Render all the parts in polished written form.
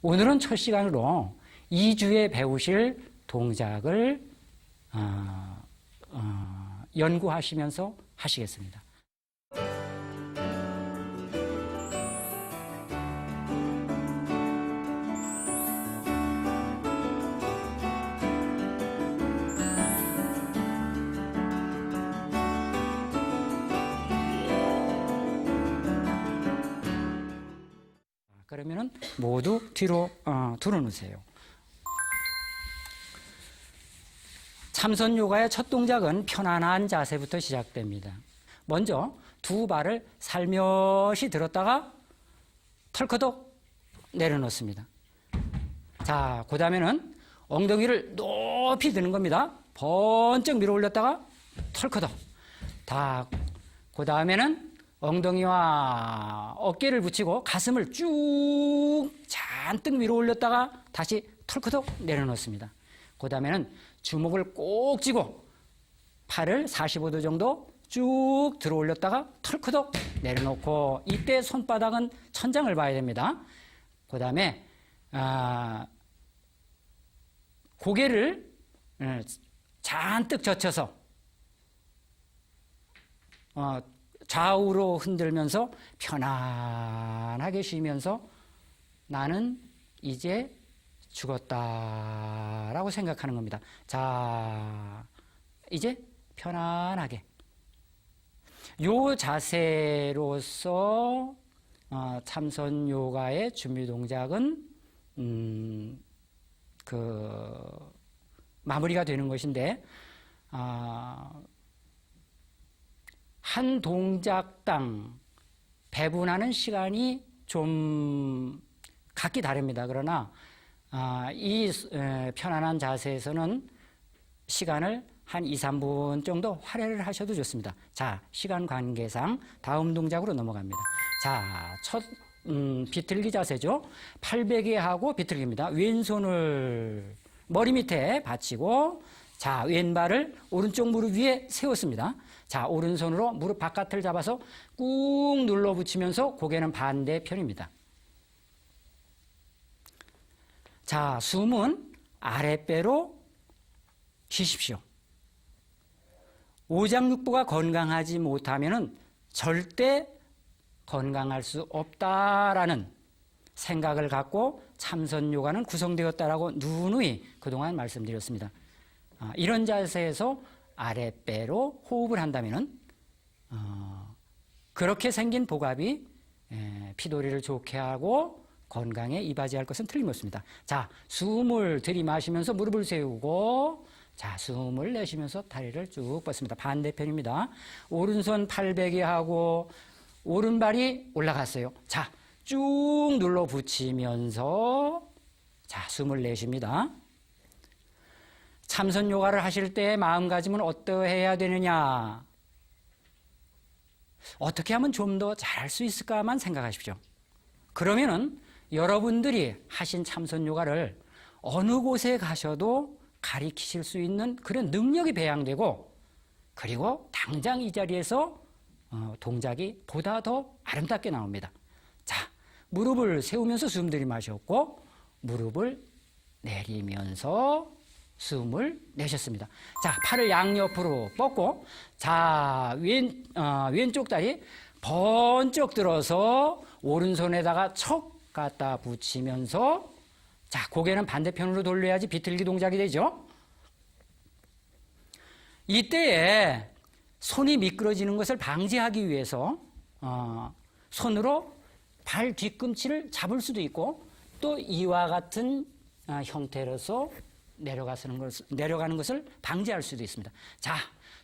오늘은 첫 시간으로 2주에 배우실 동작을 연구하시면서 하시겠습니다. 그러면은 모두 뒤로 들어놓으세요. 참선 요가의 첫 동작은 편안한 자세부터 시작됩니다. 먼저 두 발을 살며시 들었다가 털커덕 내려놓습니다. 자, 그 다음에는 엉덩이를 높이 드는 겁니다. 번쩍 밀어 올렸다가 털커덕. 그 다음에는 엉덩이와 어깨를 붙이고 가슴을 쭉 잔뜩 밀어 올렸다가 다시 털커덕 내려놓습니다. 그 다음에는 주먹을 꼭 쥐고 팔을 45도 정도 쭉 들어 올렸다가 털커덕 내려놓고, 이때 손바닥은 천장을 봐야 됩니다. 그 다음에 고개를 잔뜩 젖혀서 좌우로 흔들면서 편안하게 쉬면서 나는 이제 죽었다라고 생각하는 겁니다. 자, 이제 편안하게. 요 자세로서 참선 요가의 준비 동작은 마무리가 되는 것인데, 한 동작당 배분하는 시간이 좀 각기 다릅니다. 그러나 이 편안한 자세에서는 시간을 한 2, 3분 정도 할애를 하셔도 좋습니다. 자, 시간 관계상 다음 동작으로 넘어갑니다. 자, 첫 비틀기 자세죠. 팔베개하고 비틀기입니다. 왼손을 머리 밑에 받치고, 자, 왼발을 오른쪽 무릎 위에 세웠습니다. 자, 오른손으로 무릎 바깥을 잡아서 꾹 눌러 붙이면서 고개는 반대편입니다. 자, 숨은 아랫배로 쉬십시오. 오장육부가 건강하지 못하면은 절대 건강할 수 없다라는 생각을 갖고 참선 요가는 구성되었다라고 누누이 그동안 말씀드렸습니다. 이런 자세에서 아랫배로 호흡을 한다면은 그렇게 생긴 복압이 피도리를 좋게 하고 건강에 이바지할 것은 틀림없습니다. 자, 숨을 들이마시면서 무릎을 세우고, 자, 숨을 내쉬면서 다리를 쭉 뻗습니다. 반대편입니다. 오른손 팔베개하고 오른발이 올라갔어요. 자, 쭉 눌러 붙이면서, 자, 숨을 내쉽니다. 참선 요가를 하실 때 마음가짐은 어떠해야 되느냐? 어떻게 하면 좀 더 잘할 수 있을까만 생각하십시오. 그러면은 여러분들이 하신 참선 요가를 어느 곳에 가셔도 가리키실 수 있는 그런 능력이 배양되고, 그리고 당장 이 자리에서 동작이 보다 더 아름답게 나옵니다. 자, 무릎을 세우면서 숨 들이마셨고, 무릎을 내리면서 숨을 내셨습니다. 자, 팔을 양옆으로 뻗고, 자, 왼쪽 다리 번쩍 들어서 오른손에다가 척 갖다 붙이면서, 자, 고개는 반대편으로 돌려야지 비틀기 동작이 되죠. 이때에 손이 미끄러지는 것을 방지하기 위해서 손으로 발 뒤꿈치를 잡을 수도 있고, 또 이와 같은 형태로서 내려가는 것을 방지할 수도 있습니다. 자,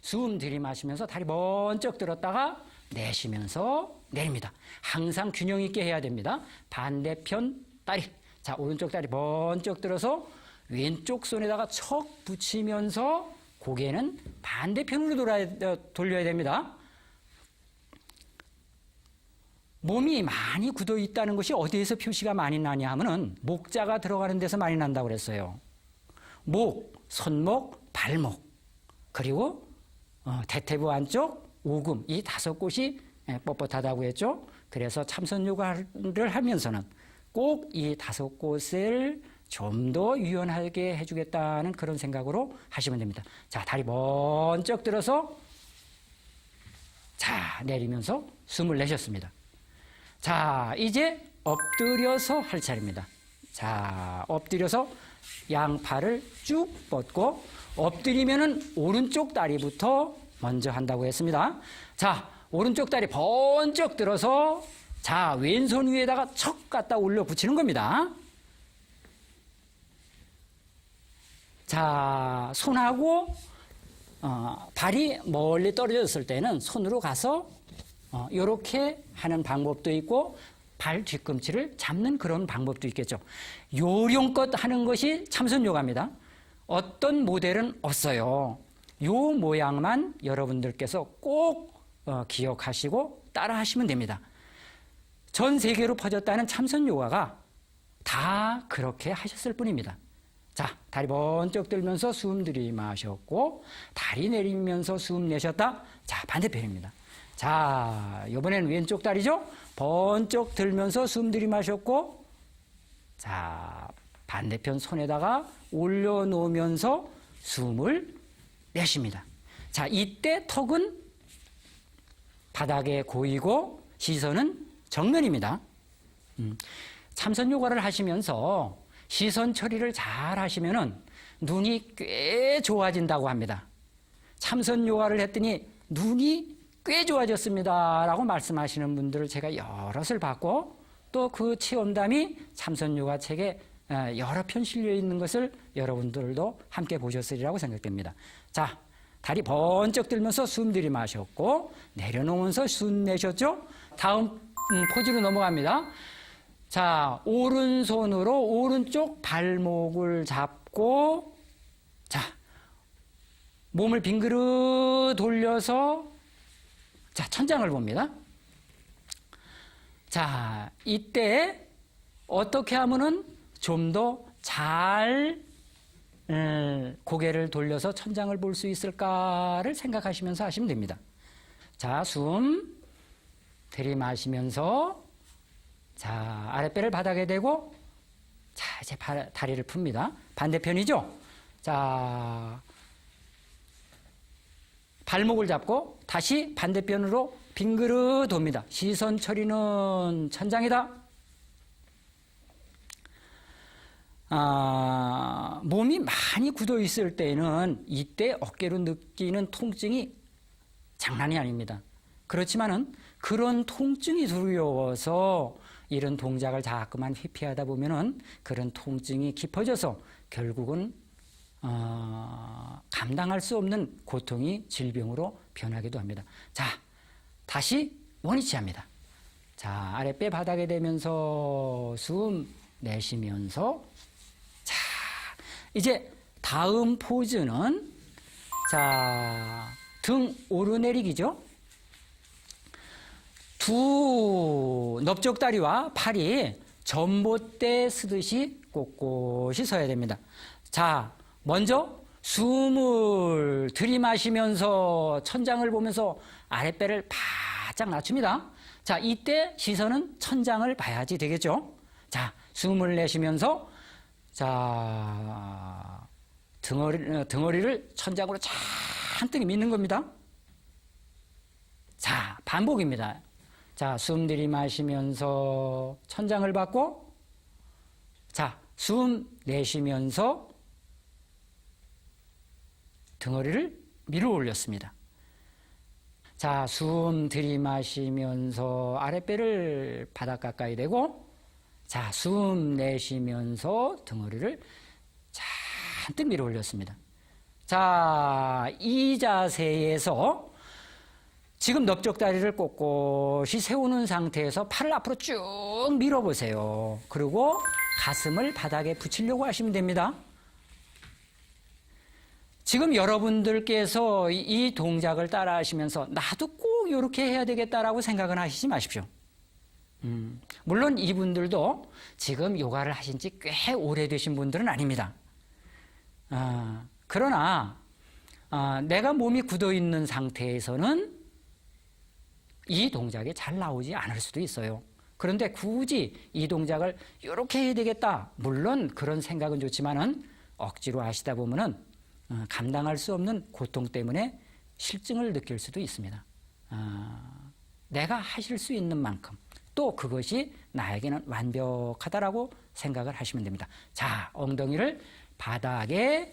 숨 들이마시면서 다리 번쩍 들었다가 내쉬면서 내립니다. 항상 균형 있게 해야 됩니다. 반대편 다리, 자, 오른쪽 다리 번쩍 들어서 왼쪽 손에다가 척 붙이면서 고개는 반대편으로 돌려야 됩니다. 몸이 많이 굳어 있다는 것이 어디에서 표시가 많이 나냐 하면은 목자가 들어가는 데서 많이 난다고 그랬어요. 목, 손목, 발목, 그리고 대퇴부 안쪽, 오금, 이 5곳이 뻣뻣하다고 했죠. 그래서 참선 요가를 하면서는 꼭 이 5곳을 좀 더 유연하게 해주겠다는 그런 생각으로 하시면 됩니다. 자, 다리 번쩍 들어서 자, 내리면서 숨을 내셨습니다. 자, 이제 엎드려서 할 차례입니다. 자, 엎드려서 양팔을 쭉 뻗고 엎드리면은 오른쪽 다리부터 먼저 한다고 했습니다. 자, 오른쪽 다리 번쩍 들어서 자, 왼손 위에다가 척 갖다 올려 붙이는 겁니다. 자, 손하고 발이 멀리 떨어졌을 때는 손으로 가서 이렇게 하는 방법도 있고 발 뒤꿈치를 잡는 그런 방법도 있겠죠. 요령껏 하는 것이 참선 요가입니다. 어떤 모델은 없어요. 요 모양만 여러분들께서 꼭 기억하시고 따라 하시면 됩니다. 전 세계로 퍼졌다는 참선 요가가 다 그렇게 하셨을 뿐입니다. 자, 다리 번쩍 들면서 숨 들이마셨고 다리 내리면서 숨 내셨다. 자, 반대편입니다. 자, 이번에는 왼쪽 다리죠. 번쩍 들면서 숨 들이마셨고 자, 반대편 손에다가 올려놓으면서 숨을 내쉽니다. 자, 이때 턱은 바닥에 고이고 시선은 정면입니다. 참선 요가를 하시면서 시선 처리를 잘 하시면은 눈이 꽤 좋아진다고 합니다. 참선 요가를 했더니 눈이 꽤 좋아졌습니다 라고 말씀하시는 분들을 제가 여럿을 봤고 또 그 체험담이 참선 요가 책에 여러 편 실려 있는 것을 여러분들도 함께 보셨으리라고 생각됩니다. 자, 다리 번쩍 들면서 숨 들이마셨고 내려놓으면서 숨 내셨죠? 다음 포즈로 넘어갑니다. 자, 오른손으로 오른쪽 발목을 잡고 자, 몸을 빙그르 돌려서 자, 천장을 봅니다. 자, 이때 어떻게 하면은 좀 더 잘 고개를 돌려서 천장을 볼 수 있을까를 생각하시면서 하시면 됩니다. 자, 숨 들이마시면서 자, 아랫배를 바닥에 대고 자, 이제 다리를 풉니다. 반대편이죠? 자, 발목을 잡고 다시 반대편으로 빙그르 돕니다. 시선 처리는 천장이다. 몸이 많이 굳어 있을 때는 이때 어깨로 느끼는 통증이 장난이 아닙니다. 그렇지만은 그런 통증이 두려워서 이런 동작을 자꾸만 회피하다 보면은 그런 통증이 깊어져서 결국은 감당할 수 없는 고통이 질병으로 변하기도 합니다. 자, 다시 원위치 합니다. 자, 아랫배 바닥에 대면서 숨 내쉬면서 자, 이제 다음 포즈는 자, 등 오르내리기죠. 두 넓적다리와 팔이 전봇대 쓰듯이 꼿꼿이 서야 됩니다. 자, 먼저 숨을 들이마시면서 천장을 보면서 아랫배를 바짝 낮춥니다. 자, 이때 시선은 천장을 봐야지 되겠죠. 자, 숨을 내쉬면서 자, 등허리를 천장으로 잔뜩 믿는 겁니다. 자, 반복입니다. 자, 숨 들이마시면서 천장을 받고 자, 숨 내쉬면서 등허리를 밀어 올렸습니다. 자, 숨 들이마시면서 아랫배를 바닥 가까이 대고 자, 숨 내쉬면서 등허리를 잔뜩 밀어 올렸습니다. 자, 이 자세에서 지금 넓적다리를 꼿꼿이 세우는 상태에서 팔을 앞으로 쭉 밀어보세요. 그리고 가슴을 바닥에 붙이려고 하시면 됩니다. 지금 여러분들께서 이 동작을 따라 하시면서 나도 꼭 이렇게 해야 되겠다라고 생각은 하시지 마십시오. 물론 이분들도 지금 요가를 하신 지 꽤 오래되신 분들은 아닙니다. 그러나 내가 몸이 굳어 있는 상태에서는 이 동작이 잘 나오지 않을 수도 있어요. 그런데 굳이 이 동작을 이렇게 해야 되겠다. 물론 그런 생각은 좋지만은 억지로 하시다 보면은 감당할 수 없는 고통 때문에 실증을 느낄 수도 있습니다. 내가 하실 수 있는 만큼 또 그것이 나에게는 완벽하다라고 생각을 하시면 됩니다. 자, 엉덩이를 바닥에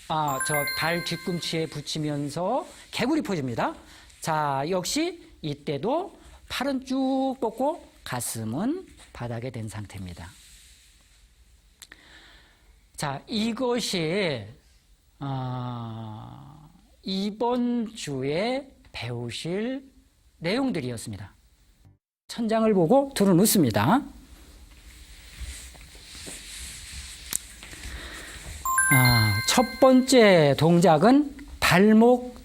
저 발 뒤꿈치에 붙이면서 개구리 포즈입니다. 자, 역시 이때도 팔은 쭉 뻗고 가슴은 바닥에 댄 상태입니다. 자, 이것이 이번 주에 배우실 내용들이었습니다. 천장을 보고 둘은 웃습니다. 첫 번째 동작은 발목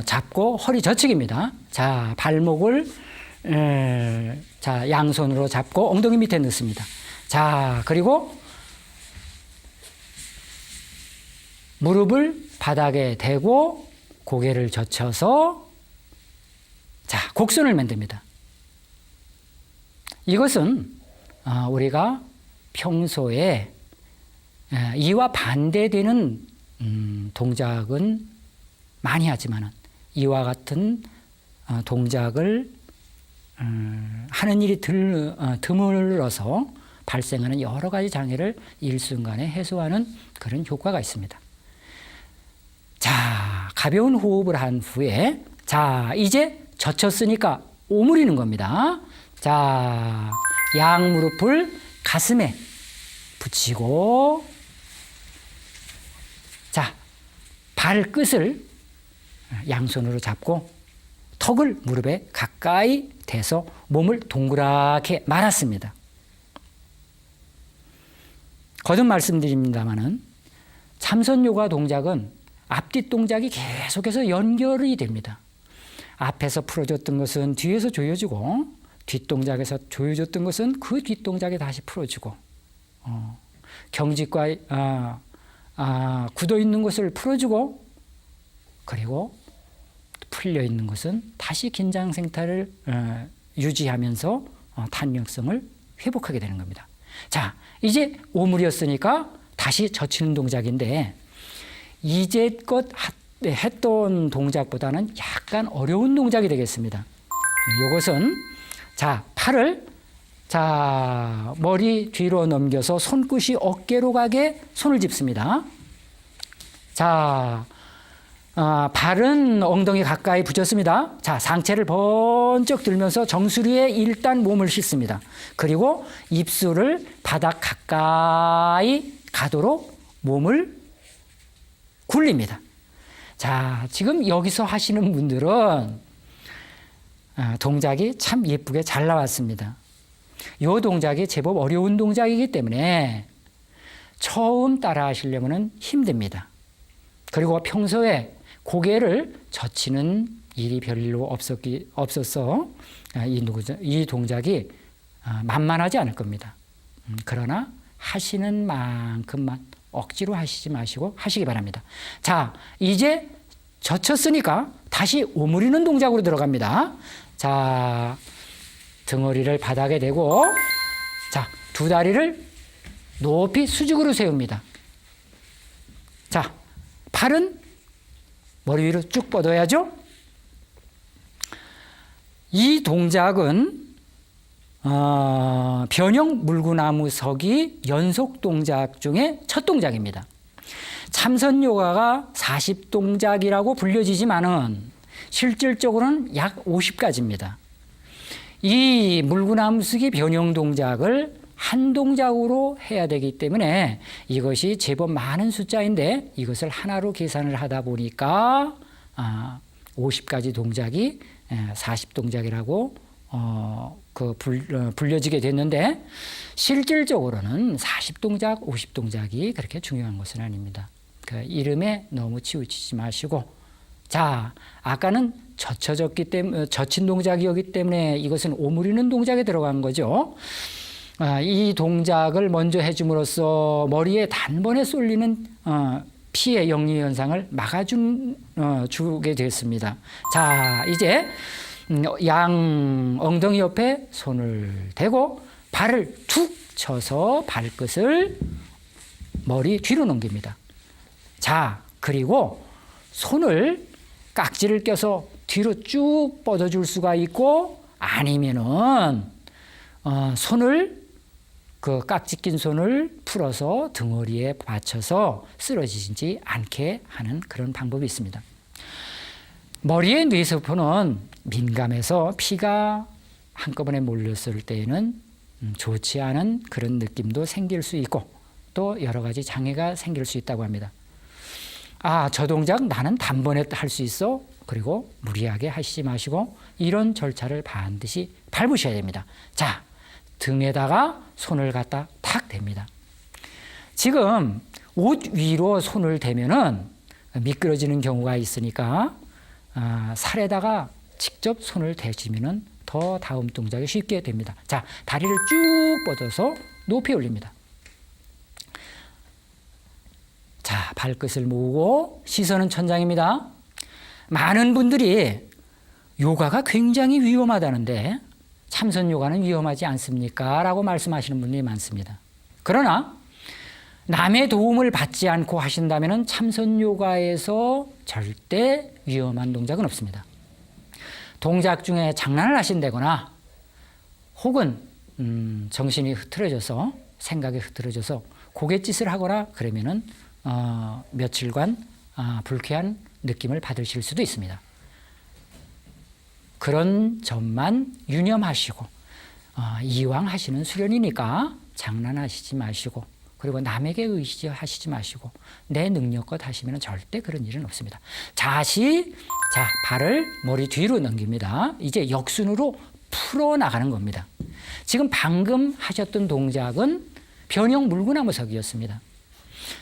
잡고 허리 젖히기입니다. 자, 발목을 자, 양손으로 잡고 엉덩이 밑에 넣습니다. 자, 그리고 무릎을 바닥에 대고 고개를 젖혀서 자, 곡선을 만듭니다. 이것은 우리가 평소에 이와 반대되는 동작은 많이 하지만 이와 같은 동작을 하는 일이 드물어서 발생하는 여러 가지 장애를 일순간에 해소하는 그런 효과가 있습니다. 자, 가벼운 호흡을 한 후에 자, 이제 젖혔으니까 오므리는 겁니다. 자, 양 무릎을 가슴에 붙이고 자, 발끝을 양손으로 잡고 턱을 무릎에 가까이 대서 몸을 동그랗게 말았습니다. 거듭 말씀드립니다마는 참선 요가 동작은 앞뒤 동작이 계속해서 연결이 됩니다. 앞에서 풀어줬던 것은 뒤에서 조여주고 뒷동작에서 조여줬던 것은 그 뒷동작에 다시 풀어주고 경직과 굳어있는 것을 풀어주고 그리고 풀려있는 것은 다시 긴장 상태를 유지하면서 탄력성을 회복하게 되는 겁니다. 자, 이제 오므렸으니까 다시 젖히는 동작인데 이제껏 했던 동작보다는 약간 어려운 동작이 되겠습니다. 이것은 자, 팔을 자, 머리 뒤로 넘겨서 손끝이 어깨로 가게 손을 짚습니다. 자, 발은 엉덩이 가까이 붙였습니다. 자, 상체를 번쩍 들면서 정수리에 일단 몸을 싣습니다. 그리고 입술을 바닥 가까이 가도록 몸을 굴립니다. 자, 지금 여기서 하시는 분들은 동작이 참 예쁘게 잘 나왔습니다. 이 동작이 제법 어려운 동작이기 때문에 처음 따라 하시려면 힘듭니다. 그리고 평소에 고개를 젖히는 일이 별로 없어서 이 동작이 만만하지 않을 겁니다. 그러나 하시는 만큼만 억지로 하시지 마시고 하시기 바랍니다. 자, 이제 젖혔으니까 다시 오므리는 동작으로 들어갑니다. 자, 등허리를 바닥에 대고 자, 두 다리를 높이 수직으로 세웁니다. 자, 팔은 머리 위로 쭉 뻗어야죠. 이 동작은 변형 물구나무 서기 연속 동작 중에 첫 동작입니다. 참선 요가가 40동작이라고 불려지지만은 실질적으로는 약 50가지입니다. 이 물구나무 서기 변형 동작을 한 동작으로 해야 되기 때문에 이것이 제법 많은 숫자인데 이것을 하나로 계산을 하다 보니까 50가지 동작이 40동작이라고 불려지게 됐는데 실질적으로는 40동작, 50동작이 그렇게 중요한 것은 아닙니다. 그 이름에 너무 치우치지 마시고 자, 아까는 젖힌 동작이었기 때문에 이것은 오므리는 동작에 들어간 거죠. 이 동작을 먼저 해줌으로써 머리에 단번에 쏠리는 피해 역류 현상을 막아주게 됐습니다. 자, 이제 양 엉덩이 옆에 손을 대고 발을 툭 쳐서 발끝을 머리 뒤로 넘깁니다. 자, 그리고 손을 깍지를 껴서 뒤로 쭉 뻗어줄 수가 있고, 아니면은 손을 그 깍지 낀 손을 풀어서 등허리에 받쳐서 쓰러지지 않게 하는 그런 방법이 있습니다. 머리의 뇌세포는 민감해서 피가 한꺼번에 몰렸을 때에는 좋지 않은 그런 느낌도 생길 수 있고, 또 여러 가지 장애가 생길 수 있다고 합니다. 아, 저 동작 나는 단번에 할 수 있어. 그리고 무리하게 하시지 마시고 이런 절차를 반드시 밟으셔야 됩니다. 자, 등에다가 손을 갖다 탁 댑니다. 지금 옷 위로 손을 대면은 미끄러지는 경우가 있으니까 살에다가 직접 손을 대시면은 더 다음 동작이 쉽게 됩니다. 자, 다리를 쭉 뻗어서 높이 올립니다. 자, 발끝을 모으고 시선은 천장입니다. 많은 분들이 요가가 굉장히 위험하다는데 참선 요가는 위험하지 않습니까? 라고 말씀하시는 분들이 많습니다. 그러나 남의 도움을 받지 않고 하신다면 참선 요가에서 절대 위험한 동작은 없습니다. 동작 중에 장난을 하신다거나 혹은 정신이 흐트러져서 생각이 흐트러져서 고갯짓을 하거나 그러면은 며칠간 불쾌한 느낌을 받으실 수도 있습니다. 그런 점만 유념하시고 이왕 하시는 수련이니까 장난하시지 마시고, 그리고 남에게 의지하시지 마시고 내 능력껏 하시면 절대 그런 일은 없습니다. 자, 발을 머리 뒤로 넘깁니다. 이제 역순으로 풀어나가는 겁니다. 지금 방금 하셨던 동작은 변형 물구나무서기였습니다.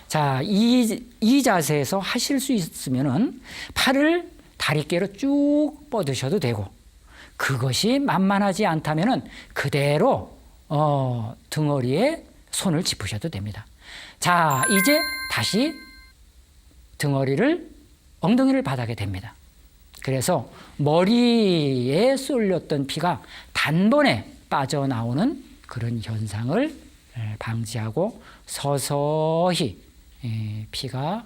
자, 이 자세에서 하실 수 있으면은 팔을 다리깨로 쭉 뻗으셔도 되고, 그것이 만만하지 않다면은 그대로 등허리에 손을 짚으셔도 됩니다. 자, 이제 다시 엉덩이를 바닥에 댑니다. 그래서 머리에 쏠렸던 피가 단번에 빠져나오는 그런 현상을 방지하고 서서히 피가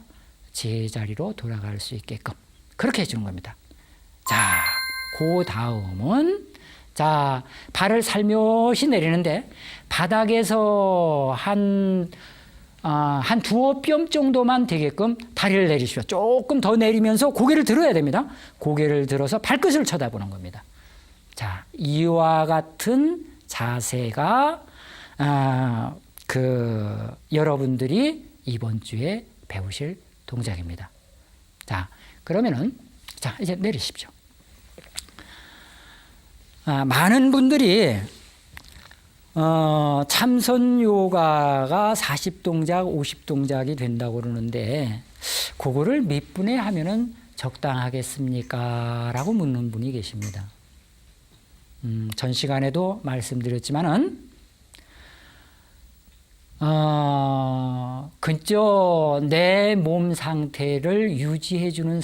제자리로 돌아갈 수 있게끔 그렇게 해주는 겁니다. 자, 그 다음은 발을 살며시 내리는데 바닥에서 한 두어 뼘 정도만 되게끔 다리를 내리시고 조금 더 내리면서 고개를 들어야 됩니다. 고개를 들어서 발끝을 쳐다보는 겁니다. 자, 이와 같은 자세가 여러분들이 이번 주에 배우실 동작입니다. 자, 그러면은 이제 내리십시오. 많은 분들이 참선 요가가 40동작, 50동작이 된다고 그러는데 그거를 몇 분에 하면은 적당하겠습니까? 라고 묻는 분이 계십니다. 전 시간에도 말씀드렸지만은 그저 내 몸 상태를 유지해주는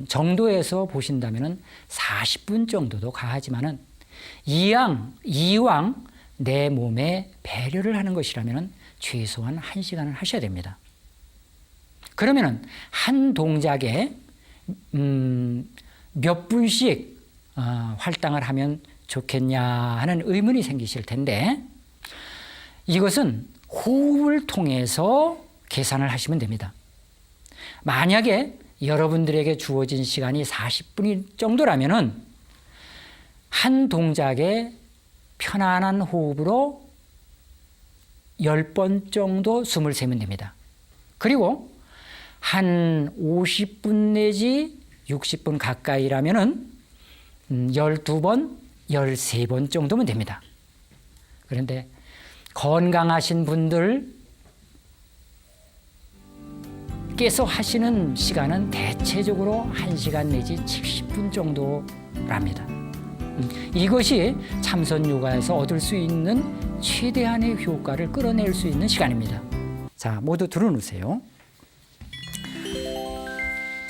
정도에서 보신다면 40분 정도도 가하지만은 이왕 내 몸에 배려를 하는 것이라면 최소한 1시간을 하셔야 됩니다. 그러면은 한 동작에 몇 분씩 할당을 하면 좋겠냐 하는 의문이 생기실 텐데, 이것은 호흡을 통해서 계산을 하시면 됩니다. 만약에 여러분들에게 주어진 시간이 40분 정도라면은 한 동작에 편안한 호흡으로 10번 정도 숨을 세면 됩니다. 그리고 한 50분 내지 60분 가까이라면은 12번, 13번 정도면 됩니다. 그런데 건강하신 분들께서 하시는 시간은 대체적으로 1시간 내지 70분 정도랍니다. 이것이 참선 요가에서 얻을 수 있는 최대한의 효과를 끌어낼 수 있는 시간입니다. 자, 모두 들어놓으세요.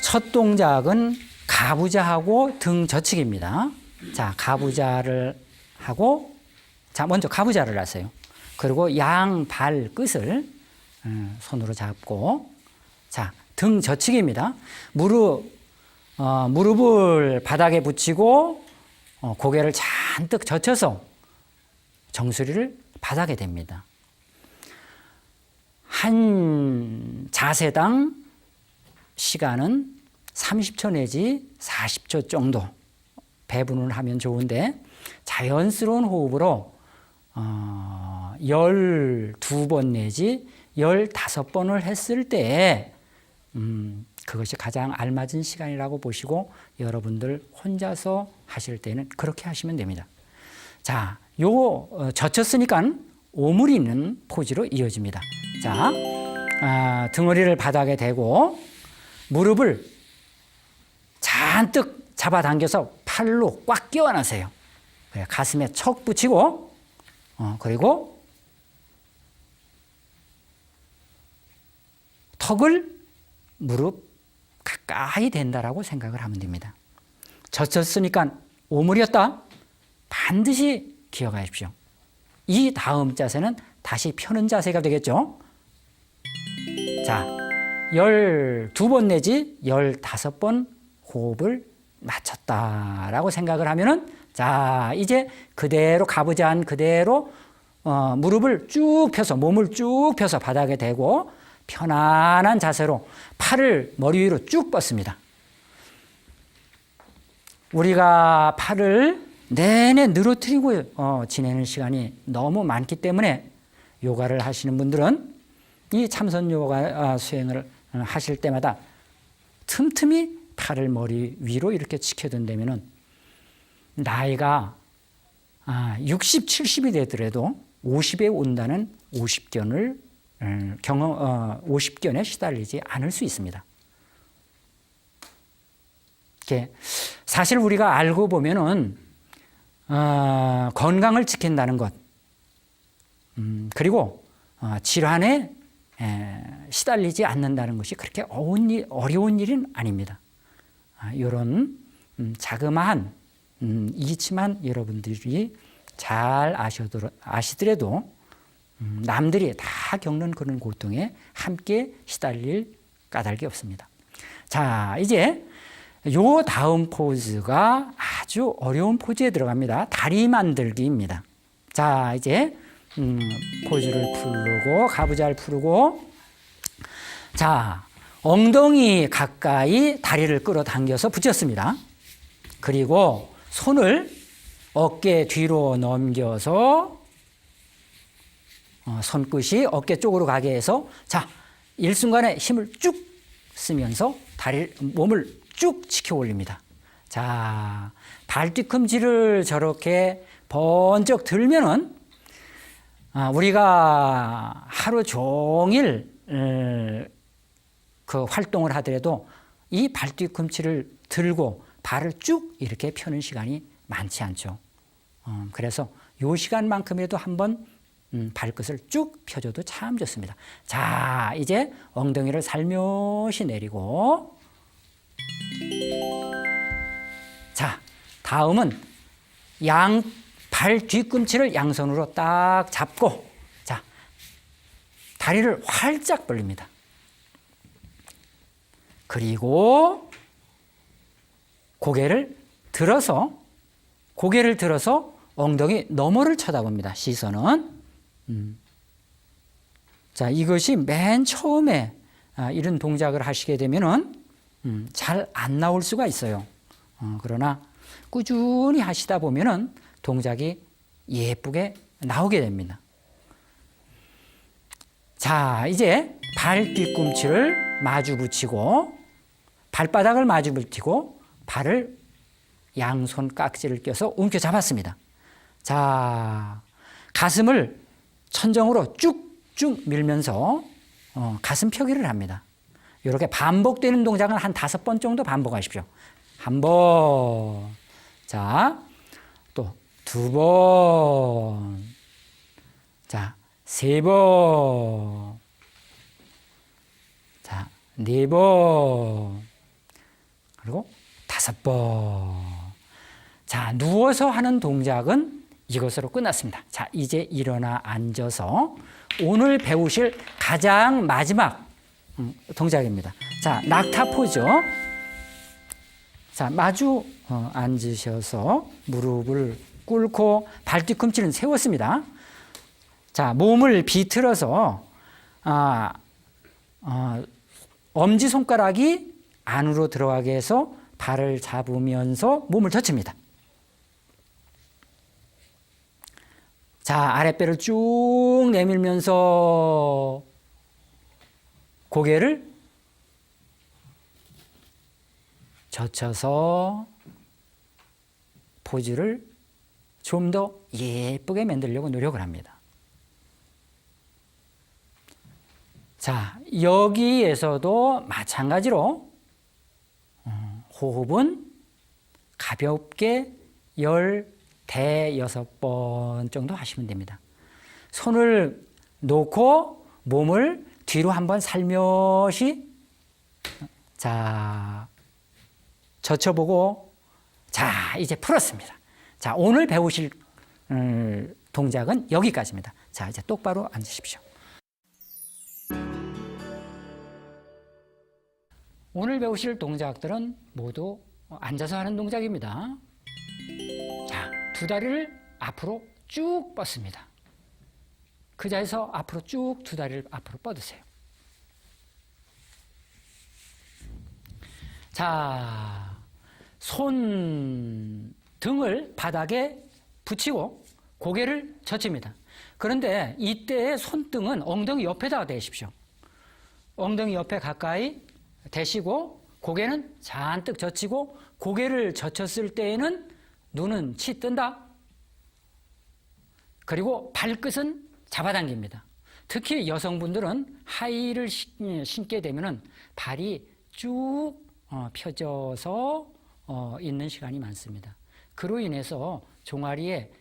첫 동작은 가부좌하고 등 젖히기입니다. 자, 가부좌를 하고, 자, 먼저 가부좌를 하세요. 그리고 양 발 끝을 손으로 잡고, 자, 등 젖히기입니다. 무릎을 바닥에 붙이고, 고개를 잔뜩 젖혀서 정수리를 바닥에 댑니다. 한 자세당 시간은 30초 내지 40초 정도 배분을 하면 좋은데, 자연스러운 호흡으로 12번 내지 15번을 했을 때 그것이 가장 알맞은 시간이라고 보시고, 여러분들 혼자서 하실 때는 그렇게 하시면 됩니다. 자, 젖혔으니까 오므리 있는 포즈로 이어집니다. 자, 등허리를 바닥에 대고 무릎을 잔뜩 잡아당겨서 팔로 꽉 끼워 안으세요. 가슴에 척 붙이고, 그리고 턱을 무릎 가까이 댄다라고 생각을 하면 됩니다. 젖혔으니까 오므렸다. 반드시 기억하십시오. 이 다음 자세는 다시 펴는 자세가 되겠죠. 자, 12번 내지 15번 호흡을 맞췄다라고 생각을 하면은, 자, 이제 그대로 가부좌한 그대로 무릎을 쭉 펴서, 몸을 쭉 펴서 바닥에 대고 편안한 자세로 팔을 머리 위로 쭉 뻗습니다. 우리가 팔을 내내 늘어뜨리고 지내는 시간이 너무 많기 때문에, 요가를 하시는 분들은 이 참선 요가 수행을 하실 때마다 틈틈이 팔을 머리 위로 이렇게 치켜둔다면은, 나이가 60, 70이 되더라도 50에 온다는 50견을 50견에 시달리지 않을 수 있습니다. 사실 우리가 알고 보면은 건강을 지킨다는 것, 그리고 질환에 시달리지 않는다는 것이 그렇게 어려운 일은 아닙니다. 이런 자그마한 이치만 여러분들이 잘 아시더라도 남들이 다 겪는 그런 고통에 함께 시달릴 까닭이 없습니다. 자, 이제 요 다음 포즈가 아주 어려운 포즈에 들어갑니다. 다리 만들기입니다. 자, 이제 포즈를 풀고 가부좌를 풀고, 자, 엉덩이 가까이 다리를 끌어당겨서 붙였습니다. 그리고 손을 어깨 뒤로 넘겨서 손끝이 어깨 쪽으로 가게 해서, 자, 일순간에 힘을 쭉 쓰면서 몸을 쭉 치켜 올립니다. 자, 발 뒤꿈치를 저렇게 번쩍 들면은 우리가 하루 종일 그 활동을 하더라도 이 발 뒤꿈치를 들고 발을 쭉 이렇게 펴는 시간이 많지 않죠. 그래서 이 시간만큼이라도 한번 발끝을 쭉 펴줘도 참 좋습니다. 자, 이제 엉덩이를 살며시 내리고, 자, 다음은 발 뒤꿈치를 양손으로 딱 잡고, 자, 다리를 활짝 벌립니다. 그리고 고개를 들어서 엉덩이 너머를 쳐다봅니다. 시선은. 자, 이것이 맨 처음에 이런 동작을 하시게 되면은 잘 안 나올 수가 있어요. 그러나 꾸준히 하시다 보면은 동작이 예쁘게 나오게 됩니다. 자, 이제 발 뒤꿈치를 마주 붙이고, 발바닥을 마주 붙이고, 발을 양손 깍지를 껴서 움켜 잡았습니다. 자, 가슴을 천정으로 쭉쭉 밀면서 가슴 펴기를 합니다. 이렇게 반복되는 동작은 한 5번 정도 반복하십시오. 한 번, 자, 또 2번, 자, 3번, 자, 4번, 그리고 5번. 자, 누워서 하는 동작은 이것으로 끝났습니다. 자, 이제 일어나 앉아서 오늘 배우실 가장 마지막 동작입니다. 자, 낙타 포즈. 자, 마주 앉으셔서 무릎을 꿇고 발 뒤꿈치는 세웠습니다. 자, 몸을 비틀어서 엄지손가락이 안으로 들어가게 해서 발을 잡으면서 몸을 젖힙니다. 자, 아랫배를 쭉 내밀면서 고개를 젖혀서 포즈를 좀 더 예쁘게 만들려고 노력을 합니다. 자, 여기에서도 마찬가지로 호흡은 가볍게 6번 정도 하시면 됩니다. 손을 놓고 몸을 뒤로 한번 살며시 자, 젖혀보고 자, 이제 풀었습니다. 자, 오늘 배우실 동작은 여기까지입니다. 자, 이제 똑바로 앉으십시오. 오늘 배우실 동작들은 모두 앉아서 하는 동작입니다. 자, 두 다리를 앞으로 쭉 뻗습니다. 그 자리에서 앞으로 쭉 두 다리를 앞으로 뻗으세요. 자, 손 등을 바닥에 붙이고 고개를 젖힙니다. 그런데 이때의 손등은 엉덩이 옆에다가 대십시오. 엉덩이 옆에 가까이 대시고 고개는 잔뜩 젖히고 고개를 젖혔을 때에는 눈은 치 뜬다. 그리고 발끝은 잡아당깁니다. 특히 여성분들은 하이힐을 신게 되면은 발이 쭉 펴져서 있는 시간이 많습니다. 그로 인해서 종아리에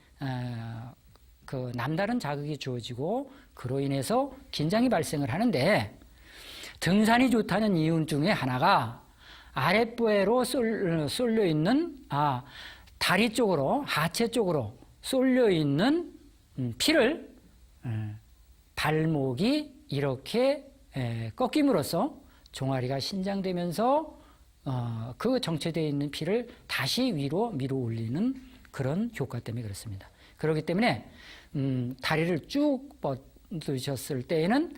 그 남다른 자극이 주어지고 그로 인해서 긴장이 발생을 하는데 등산이 좋다는 이유 중에 하나가 아랫배로 쏠려 있는 다리 쪽으로 하체 쪽으로 쏠려 있는 피를 발목이 이렇게 꺾임으로써 종아리가 신장되면서 그 정체되어 있는 피를 다시 위로 밀어 올리는 그런 효과 때문에 그렇습니다. 그렇기 때문에 다리를 쭉 뻗으셨을 때에는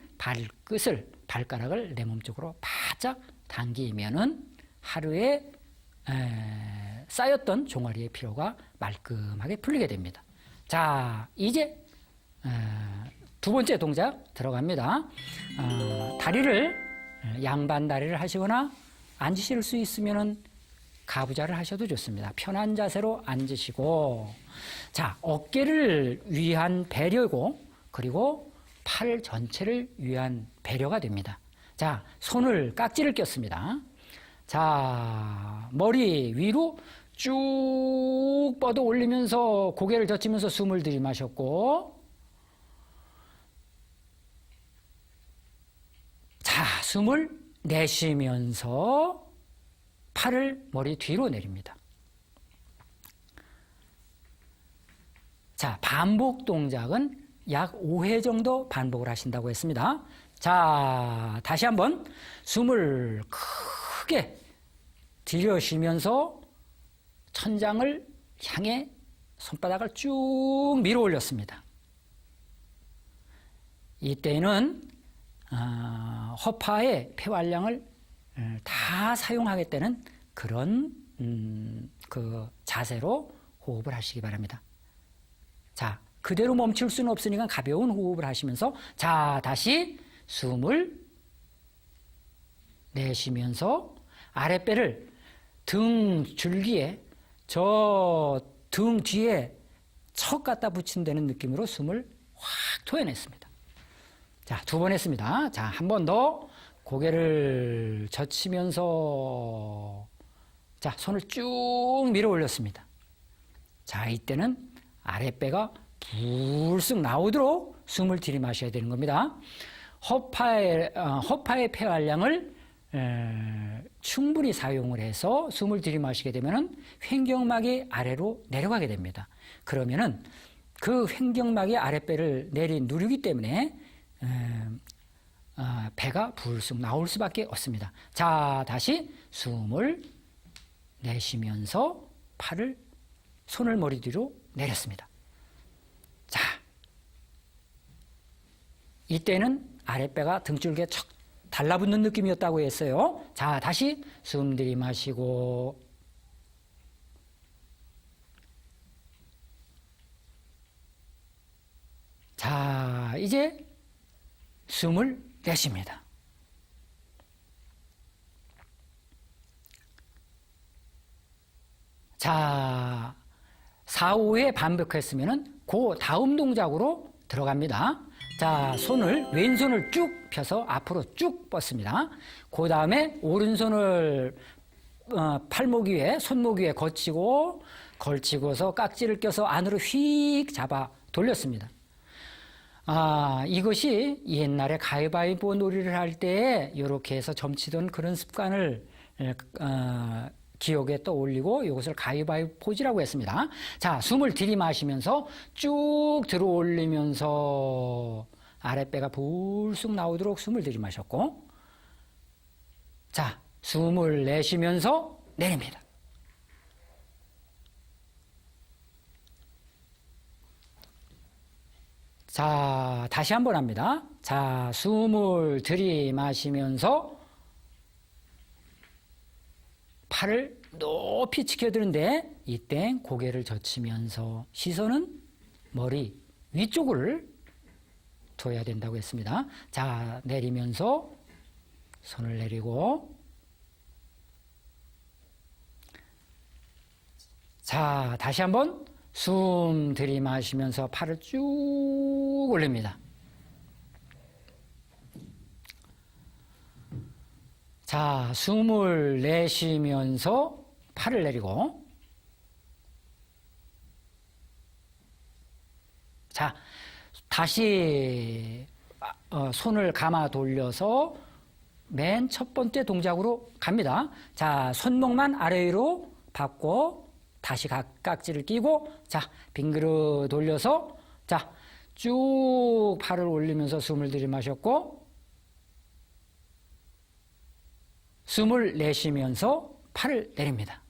발가락을 내 몸 쪽으로 바짝 당기면은 하루에 쌓였던 종아리의 피로가 말끔하게 풀리게 됩니다. 자, 이제 두 번째 동작 들어갑니다. 양반 다리를 하시거나 앉으실 수 있으면은 가부좌를 하셔도 좋습니다. 편한 자세로 앉으시고, 자, 어깨를 위한 배려고, 그리고 팔 전체를 위한 배려가 됩니다. 자, 손을 깍지를 꼈습니다. 자, 머리 위로 쭉 뻗어 올리면서 고개를 젖히면서 숨을 들이마셨고, 자, 숨을 내쉬면서 팔을 머리 뒤로 내립니다. 자, 반복 동작은 약 5회 정도 반복을 하신다고 했습니다. 자, 다시 한번 숨을 크게 들여쉬면서 천장을 향해 손바닥을 쭉 밀어 올렸습니다. 이때는 허파의 폐활량을 다 사용하겠다는 그런 그 자세로 호흡을 하시기 바랍니다. 자, 그대로 멈출 수는 없으니까 가벼운 호흡을 하시면서 자, 다시 숨을 내쉬면서 아랫배를 등 줄기에 저 등 뒤에 척 갖다 붙인다는 느낌으로 숨을 확 토해냈습니다. 자, 2번 했습니다. 자, 한 번 더 고개를 젖히면서 자, 손을 쭉 밀어 올렸습니다. 자, 이때는 아랫배가 불쑥 나오도록 숨을 들이마셔야 되는 겁니다. 허파의 폐활량을 충분히 사용을 해서 숨을 들이마시게 되면은 횡격막이 아래로 내려가게 됩니다. 그러면은 그 횡격막이 아랫배를 누르기 때문에 배가 불쑥 나올 수밖에 없습니다. 자, 다시 숨을 내쉬면서 손을 머리 뒤로 내렸습니다. 자, 이때는 아랫배가 등줄기에 척 달라붙는 느낌이었다고 했어요. 자, 다시 숨 들이마시고 자, 이제 숨을 내쉽니다. 자, 4, 5회 반복했으면은 그 다음 동작으로 들어갑니다. 자, 왼손을 쭉 펴서 앞으로 쭉 뻗습니다. 그 다음에 오른손을 팔목 위에, 손목 위에 걸치고서 깍지를 껴서 안으로 휙 잡아 돌렸습니다. 이것이 옛날에 가위바위보 놀이를 할 때 이렇게 해서 점치던 그런 습관을 기억에 떠올리고 이것을 가위바위보 포즈라고 했습니다. 자, 숨을 들이마시면서 쭉 들어 올리면서 아랫배가 불쑥 나오도록 숨을 들이마셨고, 자, 숨을 내쉬면서 내립니다. 자, 다시 한번 합니다. 자, 숨을 들이마시면서 팔을 높이 치켜드는데 이때 고개를 젖히면서 시선은 머리 위쪽을 둬야 된다고 했습니다. 자, 내리면서 손을 내리고, 자, 다시 한번 숨 들이마시면서 팔을 쭉 올립니다. 자, 숨을 내쉬면서 팔을 내리고, 자, 다시 손을 감아 돌려서 맨 첫 번째 동작으로 갑니다. 자, 손목만 아래 위로 받고 다시 깍지를 끼고, 자, 빙그르 돌려서, 자, 쭉 팔을 올리면서 숨을 들이마셨고, 숨을 내쉬면서 팔을 내립니다.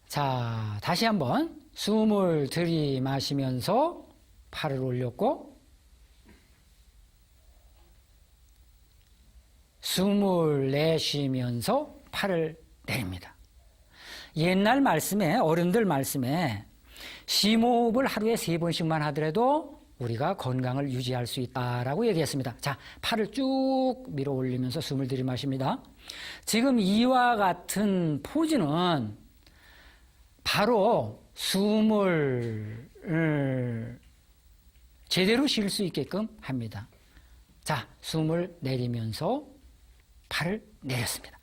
자, 다시 한번 숨을 들이마시면서 팔을 올렸고, 숨을 내쉬면서 팔을 내립니다. 옛날 말씀에, 어른들 말씀에 심호흡을 하루에 3번씩만 하더라도 우리가 건강을 유지할 수 있다라고 얘기했습니다. 자, 팔을 쭉 밀어 올리면서 숨을 들이마십니다. 지금 이와 같은 포즈는 바로 숨을 제대로 쉴 수 있게끔 합니다. 자, 숨을 내리면서 팔을 내렸습니다.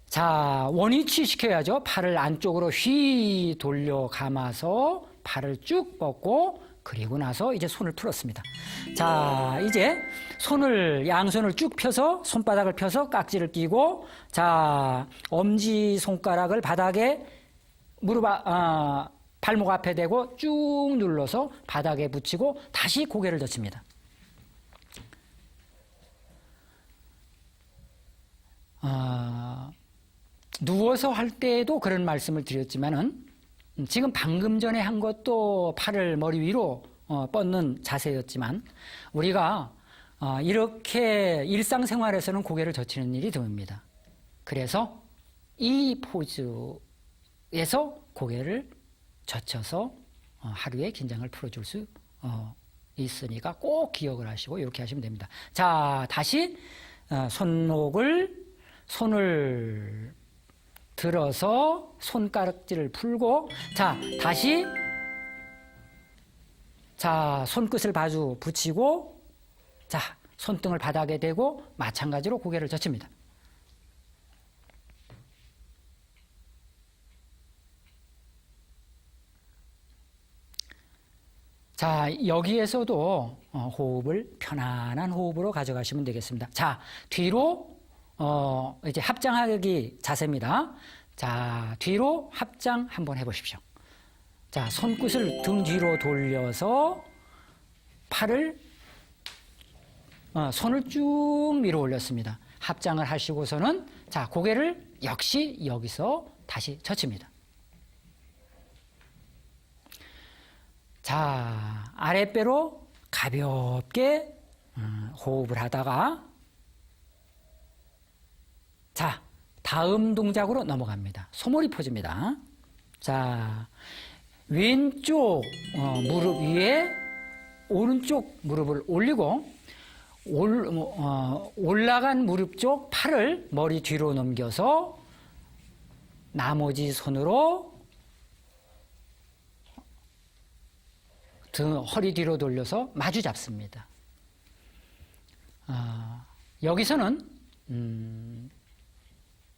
자, 원위치 시켜야죠. 팔을 안쪽으로 휘 돌려 감아서 팔을 쭉 뻗고, 그리고 나서 이제 손을 풀었습니다. 자, 이제 양손을 쭉 펴서, 손바닥을 펴서 깍지를 끼고, 자, 엄지 손가락을 바닥에 발목 앞에 대고 쭉 눌러서 바닥에 붙이고 다시 고개를 젖힙니다. 누워서 할 때에도 그런 말씀을 드렸지만은 지금 방금 전에 한 것도 팔을 머리 위로 뻗는 자세였지만 우리가 이렇게 일상생활에서는 고개를 젖히는 일이 드뭅니다. 그래서 이 포즈에서 고개를 젖혀서 하루의 긴장을 풀어줄 수 있으니까 꼭 기억을 하시고 이렇게 하시면 됩니다. 자, 다시 손을 들어서 손가락질을 풀고, 자, 다시, 자, 손끝을 마주 붙이고, 자, 손등을 바닥에 대고 마찬가지로 고개를 젖힙니다. 자, 여기에서도 호흡을 편안한 호흡으로 가져가시면 되겠습니다. 자, 뒤로 이제 합장하기 자세입니다. 자, 뒤로 합장 한번 해보십시오. 자, 손끝을 등 뒤로 돌려서 팔을 손을 쭉 밀어 올렸습니다. 합장을 하시고서는 자, 고개를 역시 여기서 다시 젖힙니다. 자, 아랫배로 가볍게 호흡을 하다가 자, 다음 동작으로 넘어갑니다. 소머리 포즈입니다. 자, 왼쪽 무릎 위에 오른쪽 무릎을 올리고 올라간 무릎 쪽 팔을 머리 뒤로 넘겨서 나머지 손으로 등 허리 뒤로 돌려서 마주 잡습니다. 여기서는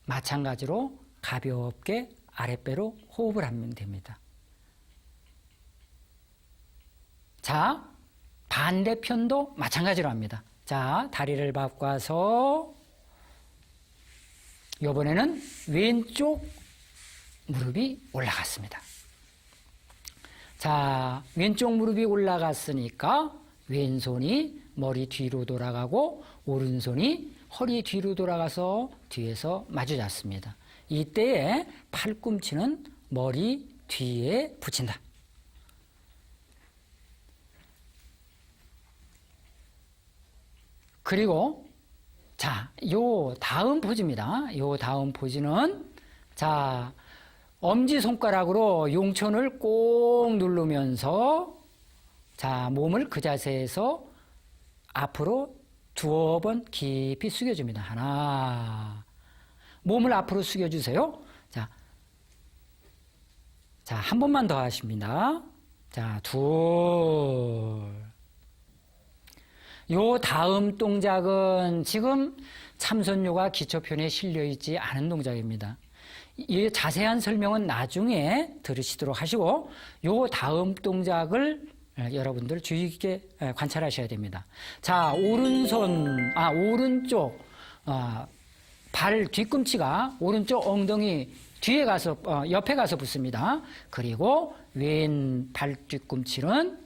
마찬가지로 가볍게 아랫배로 호흡을 하면 됩니다. 자, 반대편도 마찬가지로 합니다. 자, 다리를 바꿔서 이번에는 왼쪽 무릎이 올라갔습니다. 자, 왼쪽 무릎이 올라갔으니까 왼손이 머리 뒤로 돌아가고 오른손이 허리 뒤로 돌아가서 뒤에서 마주 잡습니다. 이때에 팔꿈치는 머리 뒤에 붙인다. 그리고 자, 요 다음 포즈입니다. 요 다음 포즈는 자, 엄지손가락으로 용천을 꼭 누르면서 자, 몸을 그 자세에서 앞으로 두어 번 깊이 숙여줍니다. 하나. 몸을 앞으로 숙여주세요. 자, 한 번만 더 하십니다. 자, 둘. 요 다음 동작은 지금 참선요가 기초편에 실려있지 않은 동작입니다. 이 자세한 설명은 나중에 들으시도록 하시고 요 다음 동작을 여러분들 주의 깊게 관찰하셔야 됩니다. 자, 오른쪽 발 뒤꿈치가 오른쪽 엉덩이 뒤에 가서 옆에 가서 붙습니다. 그리고 왼 발 뒤꿈치는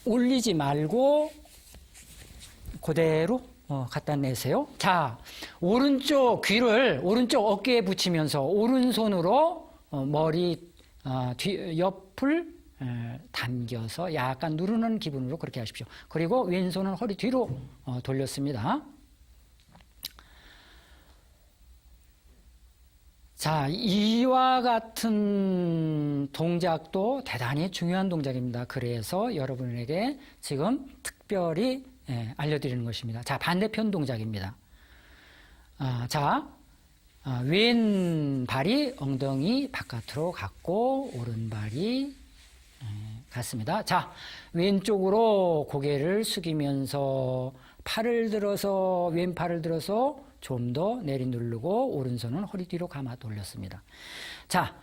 올리지 말고 그대로 갖다 내세요. 자, 오른쪽 귀를 오른쪽 어깨에 붙이면서 오른손으로 머리 옆을 당겨서 약간 누르는 기분으로 그렇게 하십시오. 그리고 왼손은 허리 뒤로 돌렸습니다. 자, 이와 같은 동작도 대단히 중요한 동작입니다. 그래서 여러분에게 지금 특별히 알려드리는 것입니다. 자, 반대편 동작입니다. 왼발이 엉덩이 바깥으로 갔고 오른발이 갔습니다. 자, 왼쪽으로 고개를 숙이면서 왼팔을 들어서 좀 더 내리 누르고 오른손은 허리 뒤로 감아 돌렸습니다. 자,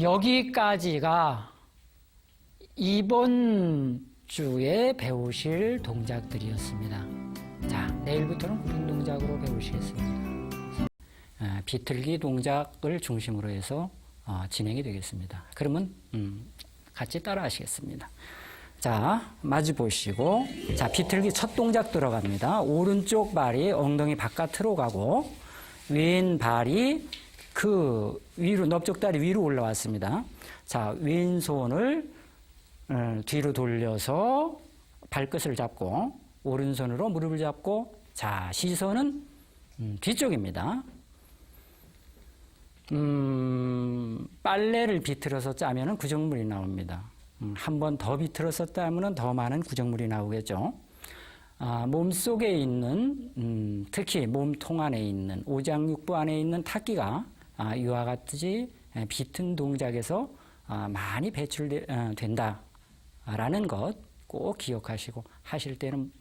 여기까지가 이번 주에 배우실 동작들이었습니다. 자, 내일부터는 구분 동작으로 배우시겠습니다. 비틀기 동작을 중심으로 해서 진행이 되겠습니다. 그러면 같이 따라 하시겠습니다. 자, 마주 보시고 자, 비틀기 첫 동작 들어갑니다. 오른쪽 발이 엉덩이 바깥으로 가고 왼발이 그 위로 넓적다리 위로 올라왔습니다. 자, 왼손을 뒤로 돌려서 발끝을 잡고 오른손으로 무릎을 잡고 자, 시선은 뒤쪽입니다. 빨래를 비틀어서 짜면은 구정물이 나옵니다. 한 번 더 비틀어서 짜면은 더 많은 구정물이 나오겠죠. 몸속에 있는 특히 몸통 안에 있는 오장육부 안에 있는 타기가 이와 같이 비튼 동작에서 많이 배출된다라는 것 꼭 기억하시고 하실 때는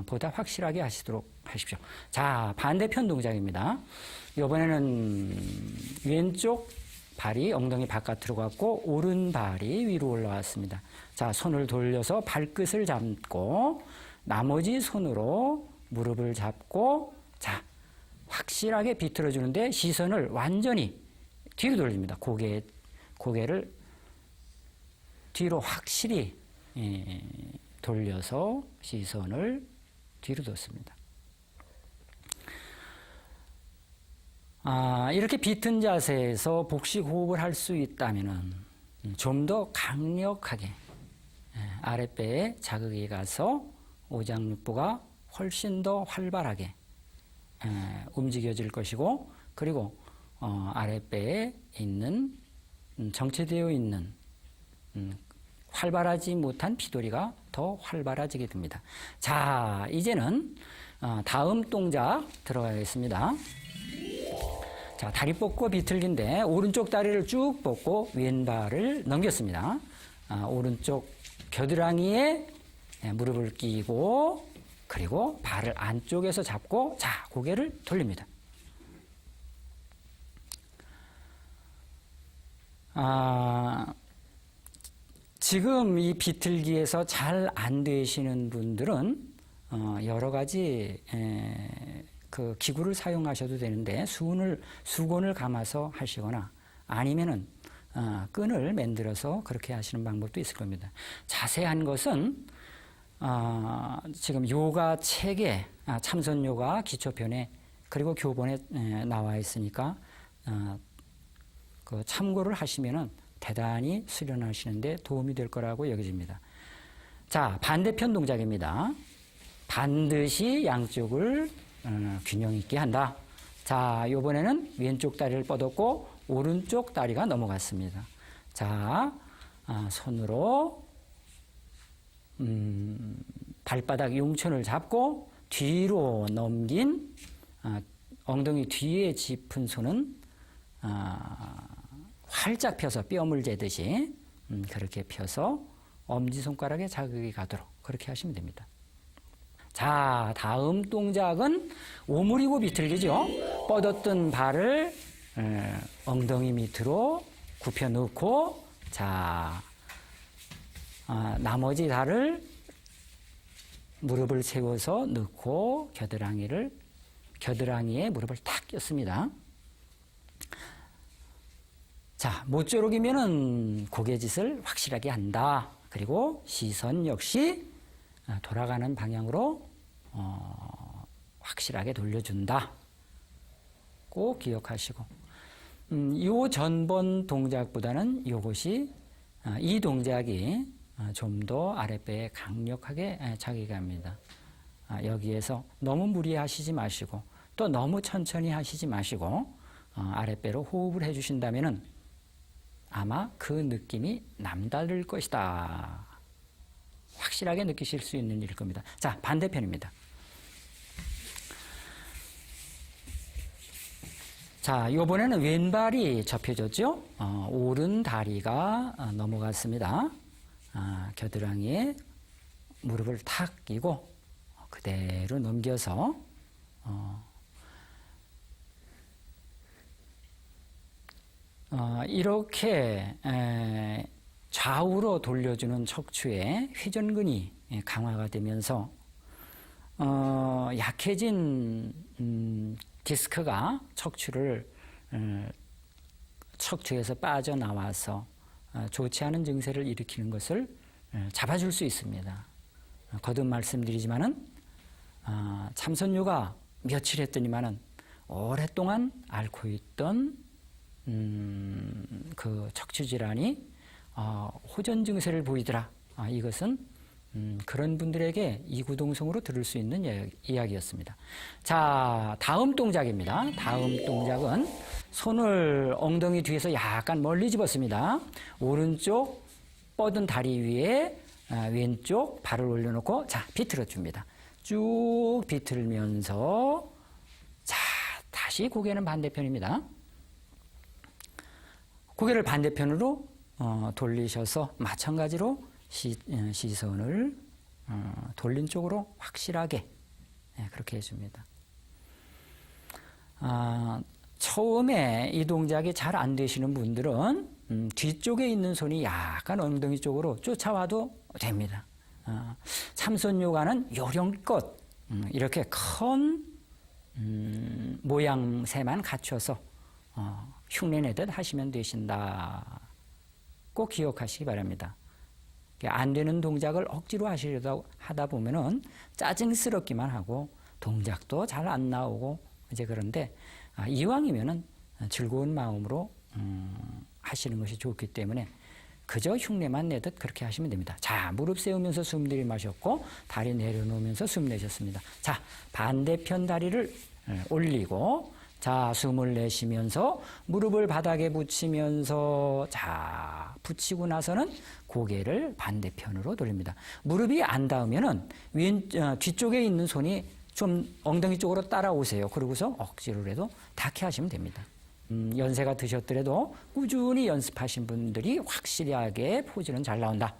보다 확실하게 하시도록 하십시오. 자, 반대편 동작입니다. 이번에는 왼쪽 발이 엉덩이 바깥으로 갔고 오른발이 위로 올라왔습니다. 자, 손을 돌려서 발끝을 잡고 나머지 손으로 무릎을 잡고 자, 확실하게 비틀어 주는데 시선을 완전히 뒤로 돌립니다. 고개를 뒤로 확실히 돌려서 시선을 뒤로 뒀습니다. 이렇게 비튼 자세에서 복식 호흡을 할 수 있다면 좀 더 강력하게 아랫배에 자극이 가서 오장육부가 훨씬 더 활발하게 움직여질 것이고, 그리고 아랫배에 있는 정체되어 있는 활발하지 못한 피도리가 더 활발해지게 됩니다. 자, 이제는 다음 동작 들어가겠습니다. 자, 다리 뻗고 비틀기인데 오른쪽 다리를 쭉 뻗고 왼발을 넘겼습니다. 오른쪽 겨드랑이에 무릎을 끼고 그리고 발을 안쪽에서 잡고 자, 고개를 돌립니다. 지금 이 비틀기에서 잘 안 되시는 분들은 여러 가지 그 기구를 사용하셔도 되는데 수건을 감아서 하시거나 아니면은 끈을 만들어서 그렇게 하시는 방법도 있을 겁니다. 자세한 것은 지금 요가 책에 참선 요가 기초편에 그리고 교본에 나와 있으니까 그 참고를 하시면은 대단히 수련하시는데 도움이 될 거라고 여겨집니다. 자, 반대편 동작입니다. 반드시 양쪽을 균형 있게 한다. 자, 이번에는 왼쪽 다리를 뻗었고 오른쪽 다리가 넘어갔습니다. 자, 손으로 발바닥 용천을 잡고 뒤로 넘긴 엉덩이 뒤에 짚은 손은 활짝 펴서 뺨을 재듯이 그렇게 펴서 엄지손가락에 자극이 가도록 그렇게 하시면 됩니다. 자, 다음 동작은 오므리고 비틀기죠. 뻗었던 발을 엉덩이 밑으로 굽혀 넣고 자, 나머지 발을 무릎을 세워서 넣고 겨드랑이에 무릎을 탁 꼈습니다. 자, 모쪼록이면은 고개짓을 확실하게 한다. 그리고 시선 역시 돌아가는 방향으로 확실하게 돌려준다. 꼭 기억하시고, 요 전번 동작보다는 이 동작이 좀 더 아랫배에 강력하게 자극이 갑니다. 여기에서 너무 무리하시지 마시고 또 너무 천천히 하시지 마시고 아랫배로 호흡을 해주신다면은 아마 그 느낌이 남다를 것이다. 확실하게 느끼실 수 있는 일일 겁니다. 자, 반대편입니다. 자, 이번에는 왼발이 접혀졌죠. 오른 다리가 넘어갔습니다. 겨드랑이에 무릎을 탁 끼고 그대로 넘겨서 이렇게 좌우로 돌려주는 척추의 회전근이 강화가 되면서 약해진 디스크가 척추에서 빠져나와서 좋지 않은 증세를 일으키는 것을 잡아줄 수 있습니다. 거듭 말씀드리지만은 참선요가 며칠 했더니만은 오랫동안 앓고 있던 그 척추 질환이 호전 증세를 보이더라. 이것은 그런 분들에게 이구동성으로 들을 수 있는 이야기였습니다. 자, 다음 동작입니다. 다음 동작은 손을 엉덩이 뒤에서 약간 멀리 집었습니다. 오른쪽 뻗은 다리 위에 왼쪽 발을 올려놓고 자, 비틀어 줍니다. 쭉 비틀면서 자, 다시 고개는 반대편입니다. 고개를 반대편으로 돌리셔서 마찬가지로 시선을 돌린 쪽으로 확실하게 그렇게 해줍니다. 처음에 이 동작이 잘 안 되시는 분들은 뒤쪽에 있는 손이 약간 엉덩이 쪽으로 쫓아와도 됩니다. 참선 요가는 요령껏 이렇게 큰 모양새만 갖춰서 흉내내듯 하시면 되신다. 꼭 기억하시기 바랍니다. 안 되는 동작을 억지로 하시려다 하다 보면은 짜증스럽기만 하고 동작도 잘 안 나오고 이제 그런데 이왕이면은 즐거운 마음으로 하시는 것이 좋기 때문에 그저 흉내만 내듯 그렇게 하시면 됩니다. 자, 무릎 세우면서 숨 들이마셨고 다리 내려놓으면서 숨 내셨습니다. 자, 반대편 다리를 올리고 자, 숨을 내쉬면서 무릎을 바닥에 붙이면서 자, 붙이고 나서는 고개를 반대편으로 돌립니다. 무릎이 안 닿으면은 뒤쪽에 있는 손이 좀 엉덩이 쪽으로 따라오세요. 그러고서 억지로라도 닿게 하시면 됩니다. 연세가 드셨더라도 꾸준히 연습하신 분들이 확실하게 포즈는 잘 나온다.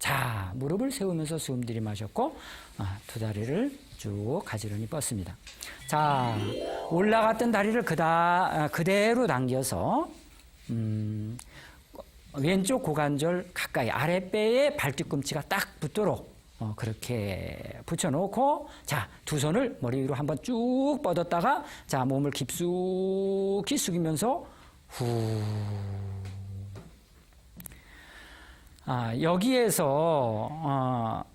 자, 무릎을 세우면서 숨 들이마셨고 두 다리를 쭉 가지런히 뻗습니다. 자, 올라갔던 다리를 그대로 당겨서 왼쪽 고관절 가까이 아랫배에 발뒤꿈치가 딱 붙도록 그렇게 붙여놓고 자, 두 손을 머리 위로 한번 쭉 뻗었다가 자, 몸을 깊숙이 숙이면서 후. 여기에서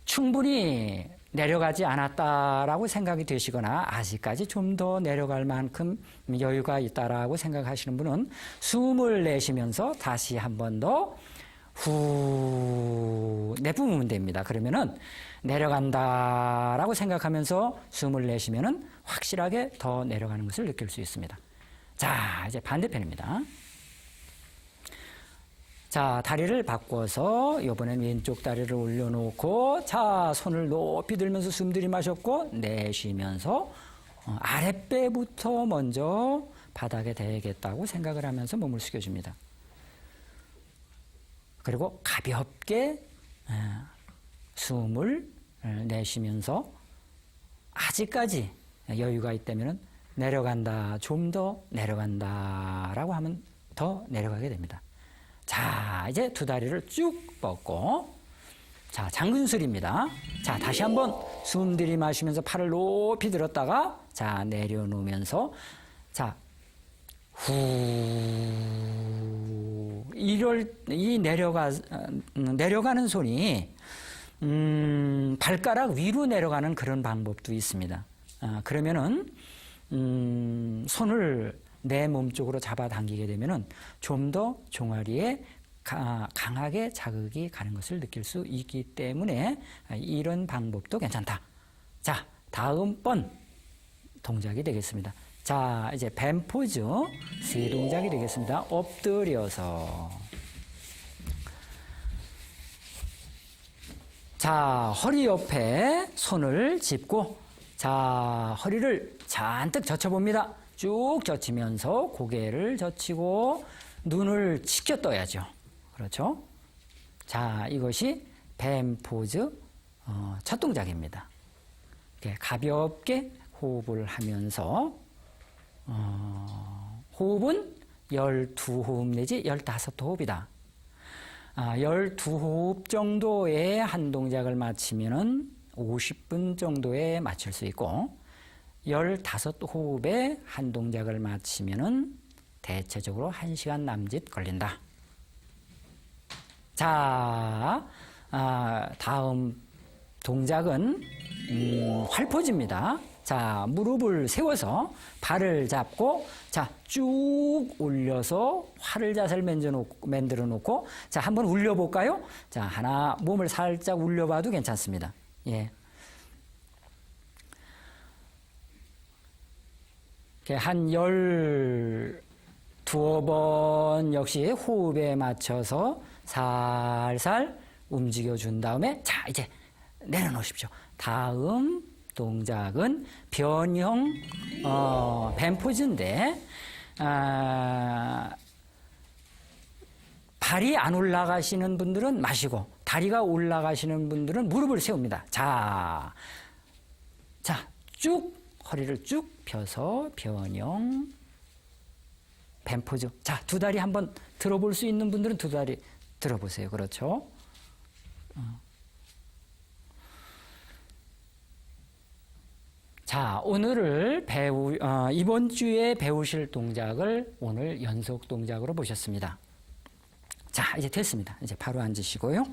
충분히 내려가지 않았다라고 생각이 되시거나 아직까지 좀 더 내려갈 만큼 여유가 있다라고 생각하시는 분은 숨을 내쉬면서 다시 한 번 더 후 내뿜으면 됩니다. 그러면은 내려간다라고 생각하면서 숨을 내쉬면은 확실하게 더 내려가는 것을 느낄 수 있습니다. 자, 이제 반대편입니다. 자, 다리를 바꿔서 이번엔 왼쪽 다리를 올려놓고 자, 손을 높이 들면서 숨 들이마셨고 내쉬면서 아랫배부터 먼저 바닥에 대겠다고 생각을 하면서 몸을 숙여줍니다. 그리고 가볍게 숨을 내쉬면서 아직까지 여유가 있다면 내려간다, 좀 더 내려간다라고 하면 더 내려가게 됩니다. 자, 이제 두 다리를 쭉 뻗고 자, 장근술입니다. 자, 다시 한번 숨 들이마시면서 팔을 높이 들었다가 자, 내려놓으면서 자, 후 이 내려가는 손이 발가락 위로 내려가는 그런 방법도 있습니다. 그러면은 손을 내 몸 쪽으로 잡아당기게 되면은 좀 더 종아리에 강하게 자극이 가는 것을 느낄 수 있기 때문에 이런 방법도 괜찮다. 자, 다음번 동작이 되겠습니다. 자, 이제 뱀 포즈 세 동작이 되겠습니다. 엎드려서 자, 허리 옆에 손을 짚고 자, 허리를 잔뜩 젖혀봅니다. 쭉 젖히면서 고개를 젖히고 눈을 치켜 떠야죠. 그렇죠? 자, 이것이 뱀 포즈 첫 동작입니다. 이렇게 가볍게 호흡을 하면서 호흡은 12호흡 내지 15호흡이다. 12호흡 정도의 한 동작을 마치면은 50분 정도에 마칠 수 있고 15호흡의 한 동작을 마치면은 대체적으로 1시간 남짓 걸린다. 자, 다음 동작은 활포즈입니다. 자, 무릎을 세워서 발을 잡고 자, 쭉 올려서 활을 자세를 만들어 놓고 자, 한번 울려 볼까요? 자, 하나 몸을 살짝 울려 봐도 괜찮습니다. 예. 한 12번 역시 호흡에 맞춰서 살살 움직여 준 다음에 자, 이제 내려놓으십시오. 다음 동작은 변형 뱀 포즈인데 발이 안 올라가시는 분들은 마시고 다리가 올라가시는 분들은 무릎을 세웁니다. 자, 쭉 허리를 쭉 펴서 변형 뱀 포즈. 자, 두 다리 한번 들어볼 수 있는 분들은 두 다리 들어보세요. 그렇죠? 자, 이번 주에 배우실 동작을 오늘 연속 동작으로 보셨습니다. 자, 이제 됐습니다. 이제 바로 앉으시고요.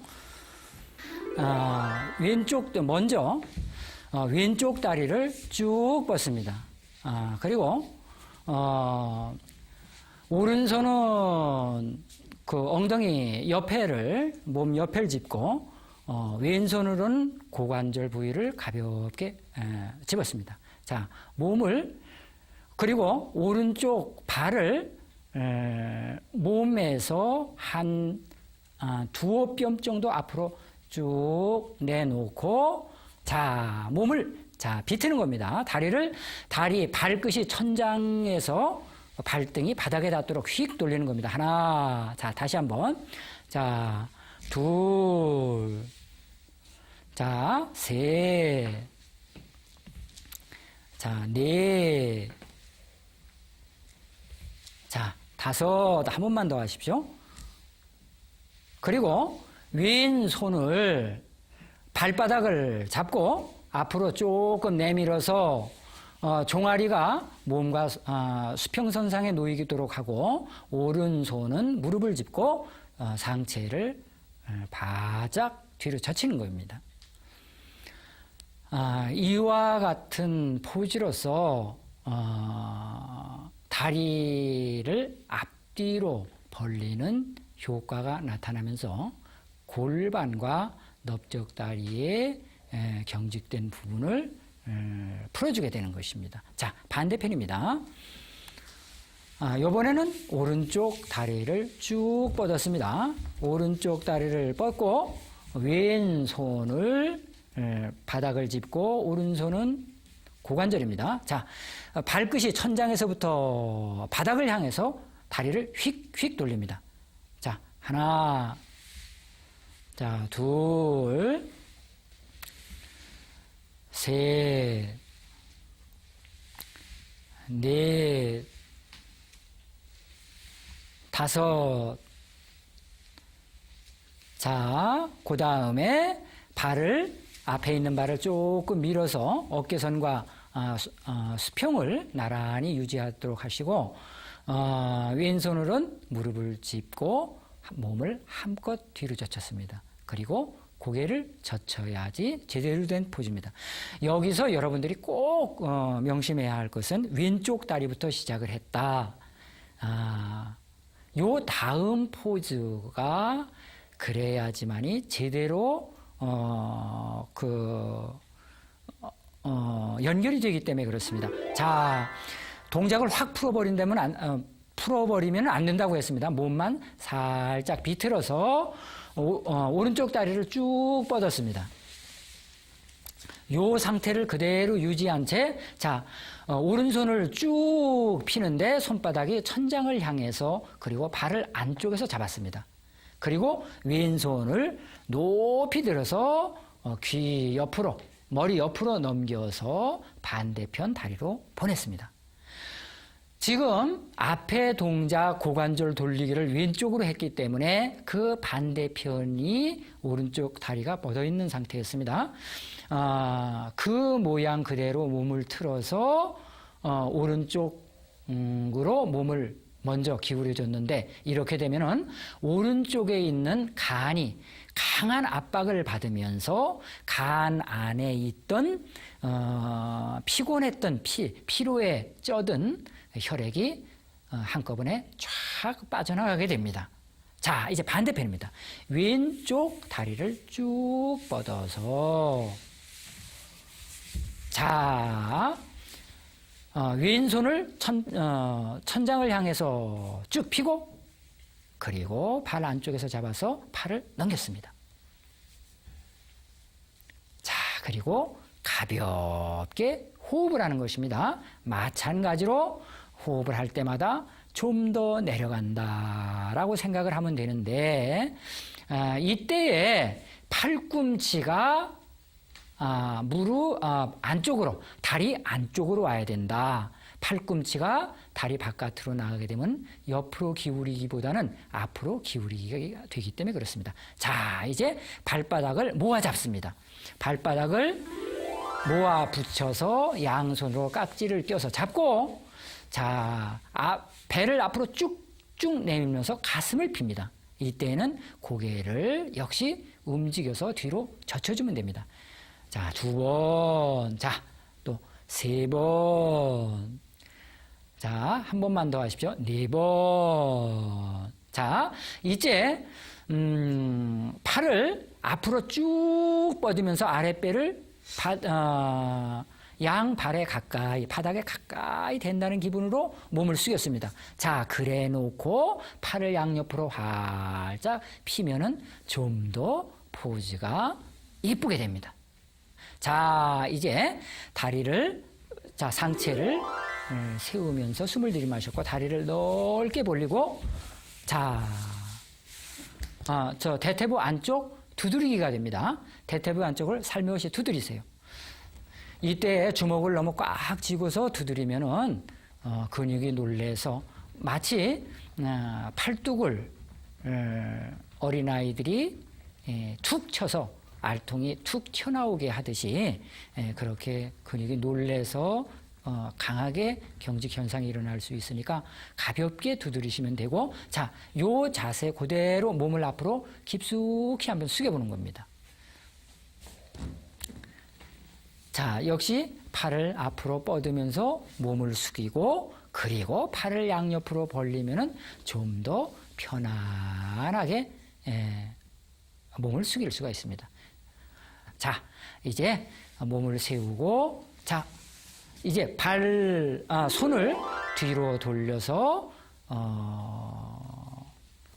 먼저 왼쪽 다리를 쭉 뻗습니다. 그리고 오른손은 그 엉덩이 몸 옆에를 짚고 왼손으로는 고관절 부위를 가볍게 집었습니다. 자, 그리고 오른쪽 발을 몸에서 한 두어 뼘 정도 앞으로 쭉 내놓고, 자, 비트는 겁니다. 다리 발끝이 천장에서 발등이 바닥에 닿도록 휙 돌리는 겁니다. 하나, 자, 다시 한번. 자, 둘, 자, 셋, 자, 넷, 자, 다섯, 한 번만 더 하십시오. 그리고 왼손을 발바닥을 잡고 앞으로 조금 내밀어서 종아리가 몸과 수평선상에 놓이도록 하고, 오른손은 무릎을 짚고 상체를 바짝 뒤로 젖히는 겁니다. 이와 같은 포즈로서 다리를 앞뒤로 벌리는 효과가 나타나면서 골반과 넓적다리의 경직된 부분을 풀어주게 되는 것입니다. 자, 반대편입니다. 이번에는 오른쪽 다리를 쭉 뻗었습니다. 오른쪽 다리를 뻗고 왼손을 바닥을 짚고 오른손은 고관절입니다. 자, 발끝이 천장에서부터 바닥을 향해서 다리를 휙휙 돌립니다. 자, 하나, 자, 둘, 셋, 넷, 다섯. 자, 그 다음에 앞에 있는 발을 조금 밀어서 어깨선과 수평을 나란히 유지하도록 하시고, 왼손으로는 무릎을 짚고 몸을 한껏 뒤로 젖혔습니다. 그리고 고개를 젖혀야지 제대로 된 포즈입니다. 여기서 여러분들이 꼭 명심해야 할 것은 왼쪽 다리부터 시작을 했다. 요 다음 포즈가 그래야지만이 제대로 연결이 되기 때문에 그렇습니다. 자, 동작을 확 풀어버리면 안 된다고 했습니다. 몸만 살짝 비틀어서 오른쪽 다리를 쭉 뻗었습니다. 이 상태를 그대로 유지한 채, 자, 오른손을 쭉 피는데 손바닥이 천장을 향해서, 그리고 발을 안쪽에서 잡았습니다. 그리고 왼손을 높이 들어서 귀 옆으로, 머리 옆으로 넘겨서 반대편 다리로 보냈습니다. 지금 앞에 동작 고관절 돌리기를 왼쪽으로 했기 때문에 그 반대편이 오른쪽 다리가 뻗어 있는 상태였습니다. 그 모양 그대로 몸을 틀어서 오른쪽으로 몸을 먼저 기울여줬는데, 이렇게 되면은 오른쪽에 있는 간이 강한 압박을 받으면서 간 안에 있던 피곤했던 피로에 쩌든 혈액이 한꺼번에 쫙 빠져나가게 됩니다. 자, 이제 반대편입니다. 왼쪽 다리를 쭉 뻗어서, 자, 왼손을 천장을 향해서 쭉 펴고, 그리고 발 안쪽에서 잡아서 팔을 넘겼습니다. 자, 그리고 가볍게 호흡을 하는 것입니다. 마찬가지로 호흡을 할 때마다 좀 더 내려간다라고 생각을 하면 되는데, 이때에 팔꿈치가 무릎 안쪽으로, 다리 안쪽으로 와야 된다. 팔꿈치가 다리 바깥으로 나가게 되면 옆으로 기울이기보다는 앞으로 기울이기가 되기 때문에 그렇습니다. 자, 이제 발바닥을 모아 잡습니다. 발바닥을 모아 붙여서 양손으로 깍지를 껴서 잡고, 자, 배를 앞으로 쭉쭉 내밀면서 가슴을 핍니다. 이때는 고개를 역시 움직여서 뒤로 젖혀주면 됩니다. 자, 2번, 자, 또 3번, 자, 한 번만 더 하십시오. 4번. 자, 이제 팔을 앞으로 쭉 뻗으면서 아랫배를 양발에 가까이, 바닥에 가까이 된다는 기분으로 몸을 숙였습니다. 자, 그래 놓고 팔을 양옆으로 활짝 피면은 좀 더 포즈가 이쁘게 됩니다. 자, 이제 다리를, 자, 상체를 세우면서 숨을 들이마셨고 다리를 넓게 벌리고, 자, 저 대퇴부 안쪽 두드리기가 됩니다. 대퇴부 안쪽을 살며시 두드리세요. 이때 주먹을 너무 꽉 쥐고서 두드리면은 근육이 놀래서 마치 팔뚝을 어린아이들이 툭 쳐서 알통이 툭 튀어나오게 하듯이 그렇게 근육이 놀래서 강하게 경직 현상이 일어날 수 있으니까 가볍게 두드리시면 되고, 자, 요 자세 그대로 몸을 앞으로 깊숙이 한번 숙여보는 겁니다. 자, 역시 팔을 앞으로 뻗으면서 몸을 숙이고, 그리고 팔을 양옆으로 벌리면은 좀 더 편안하게 몸을 숙일 수가 있습니다. 자, 이제 몸을 세우고, 자, 이제 손을 뒤로 돌려서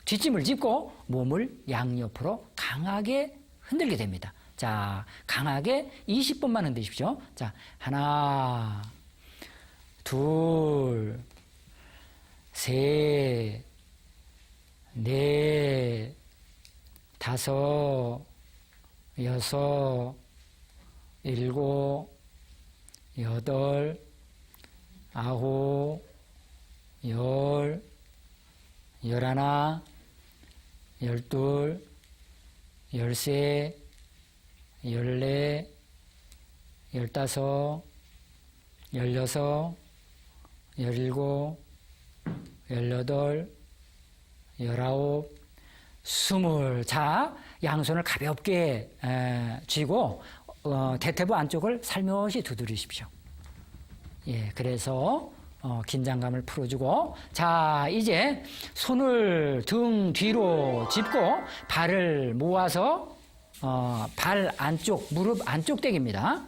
뒷짐을 짚고 몸을 양옆으로 강하게 흔들게 됩니다. 자, 강하게 20번만 흔드십시오. 자, 하나, 둘, 셋, 넷, 다섯, 여섯, 일곱, 여덟, 아홉, 열, 열하나, 열둘, 열세, 열네, 열다섯, 열여섯, 열일곱, 열여덟, 열아홉, 20. 자, 양손을 가볍게 쥐고 대퇴부 안쪽을 살며시 두드리십시오. 예, 그래서 긴장감을 풀어주고, 자, 이제 손을 등 뒤로 짚고 발을 모아서 발 안쪽, 무릎 안쪽 댁입니다.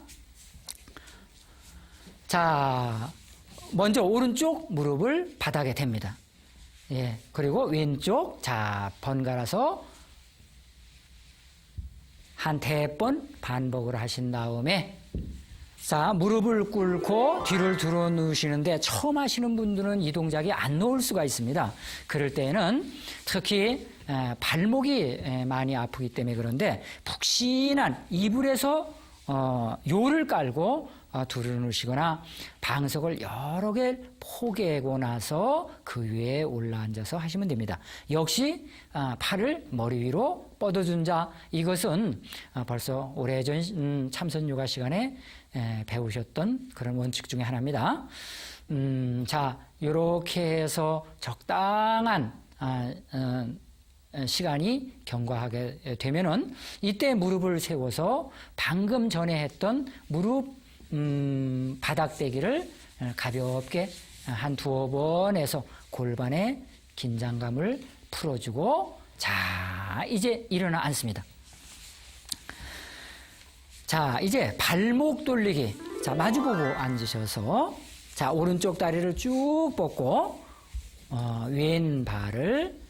자, 먼저 오른쪽 무릎을 바닥에 댑니다. 예, 그리고 왼쪽, 자, 번갈아서 한 3번 반복을 하신 다음에, 자, 무릎을 꿇고 뒤를 들어 누우시는데 처음 하시는 분들은 이 동작이 안 나올 수가 있습니다. 그럴 때는 특히 발목이 많이 아프기 때문에 그런데 푹신한 이불에서 요를 깔고 들어 누우시거나 방석을 여러 개 포개고 나서 그 위에 올라앉아서 하시면 됩니다. 역시 팔을 머리 위로 뻗어준 자, 이것은 벌써 오래전 참선 요가 시간에 배우셨던 그런 원칙 중에 하나입니다. 자, 이렇게 해서 적당한 시간이 경과하게 되면은 이때 무릎을 세워서 방금 전에 했던 무릎 바닥대기를 가볍게 한 2번 해서 골반의 긴장감을 풀어주고, 자, 이제 일어나 앉습니다. 자, 이제 발목 돌리기. 자, 마주보고 앉으셔서, 자, 오른쪽 다리를 쭉 뻗고 왼발을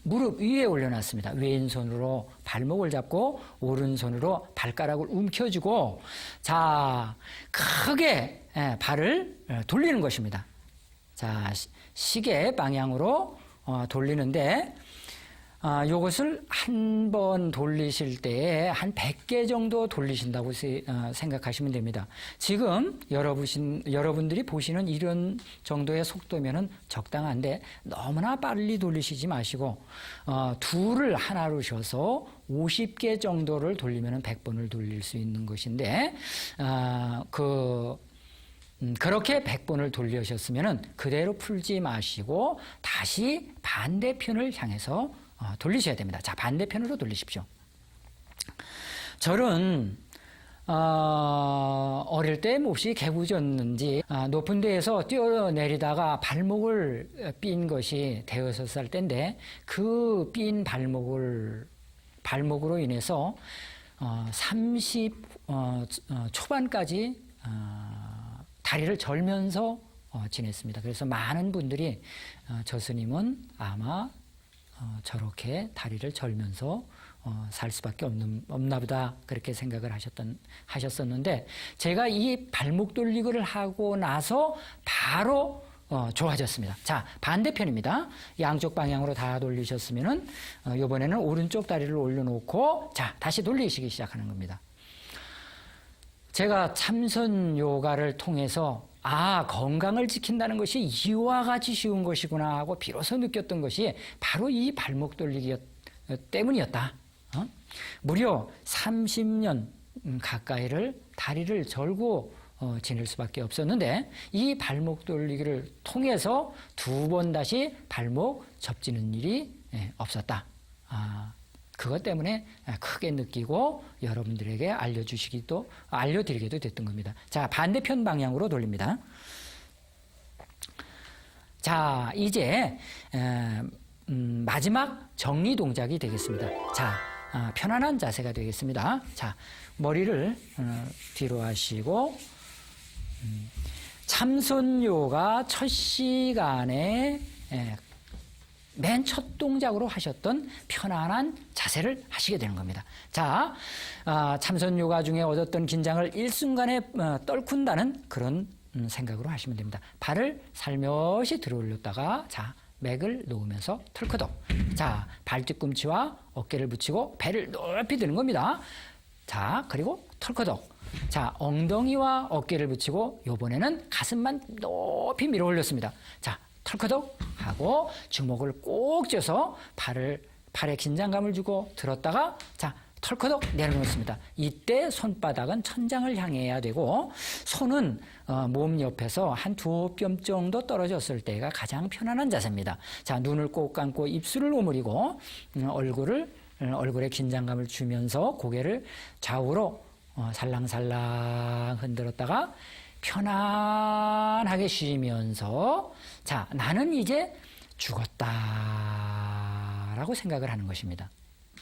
무릎 위에 올려놨습니다. 왼손으로 발목을 잡고 오른손으로 발가락을 움켜쥐고, 자, 크게 발을 돌리는 것입니다. 자, 시계 방향으로 돌리는데 요것을 한 번 돌리실 때에 한 100개 정도 돌리신다고 생각하시면 됩니다. 지금 여러분들이 보시는 이런 정도의 속도면은 적당한데 너무나 빨리 돌리시지 마시고, 둘을 하나로 쉬어서 50개 정도를 돌리면은 100번을 돌릴 수 있는 것인데, 그렇게 100번을 돌리셨으면은 그대로 풀지 마시고 다시 반대편을 향해서 돌리셔야 됩니다. 자, 반대편으로 돌리십시오. 절은 어릴 때 몹시 개구졌는지 높은 데에서 뛰어내리다가 발목을 삔 것이 대여섯 살 때인데, 그 삔 발목으로 인해서 30 초반까지 다리를 절면서 지냈습니다. 그래서 많은 분들이 저 스님은 아마 저렇게 다리를 절면서 살 수밖에 없나 보다, 그렇게 생각을 하셨었는데, 제가 이 발목 돌리기를 하고 나서 바로 좋아졌습니다. 자, 반대편입니다. 양쪽 방향으로 다 돌리셨으면은 이번에는 오른쪽 다리를 올려놓고 자, 다시 돌리시기 시작하는 겁니다. 제가 참선 요가를 통해서 건강을 지킨다는 것이 이와 같이 쉬운 것이구나 하고 비로소 느꼈던 것이 바로 이 발목 돌리기 때문이었다. 무려 30년 가까이를 다리를 절고 지낼 수밖에 없었는데, 이 발목 돌리기를 통해서 2번 다시 발목 접지는 일이 없었다. 그것 때문에 크게 느끼고 여러분들에게 알려드리기도 됐던 겁니다. 자, 반대편 방향으로 돌립니다. 자, 이제 마지막 정리 동작이 되겠습니다. 자, 편안한 자세가 되겠습니다. 자, 머리를 뒤로 하시고, 참선요가 첫 시간에 맨 첫 동작으로 하셨던 편안한 자세를 하시게 되는 겁니다. 자, 참선 요가 중에 얻었던 긴장을 일순간에 떨군다는 그런 생각으로 하시면 됩니다. 발을 살며시 들어 올렸다가, 자, 맥을 놓으면서 털커덕. 자, 발 뒤꿈치와 어깨를 붙이고 배를 높이 드는 겁니다. 자, 그리고 털커덕. 자, 엉덩이와 어깨를 붙이고 요번에는 가슴만 높이 밀어 올렸습니다. 자, 털커덕 하고 주먹을 꼭 쥐어서 팔에 긴장감을 주고 들었다가, 자, 털커덕 내려놓습니다. 이때 손바닥은 천장을 향해야 되고, 손은 몸 옆에서 한 2뼘 정도 떨어졌을 때가 가장 편안한 자세입니다. 자, 눈을 꼭 감고 입술을 오므리고 얼굴에 긴장감을 주면서 고개를 좌우로 살랑살랑 흔들었다가 편안하게 쉬면서, 자, 나는 이제 죽었다라고 생각을 하는 것입니다.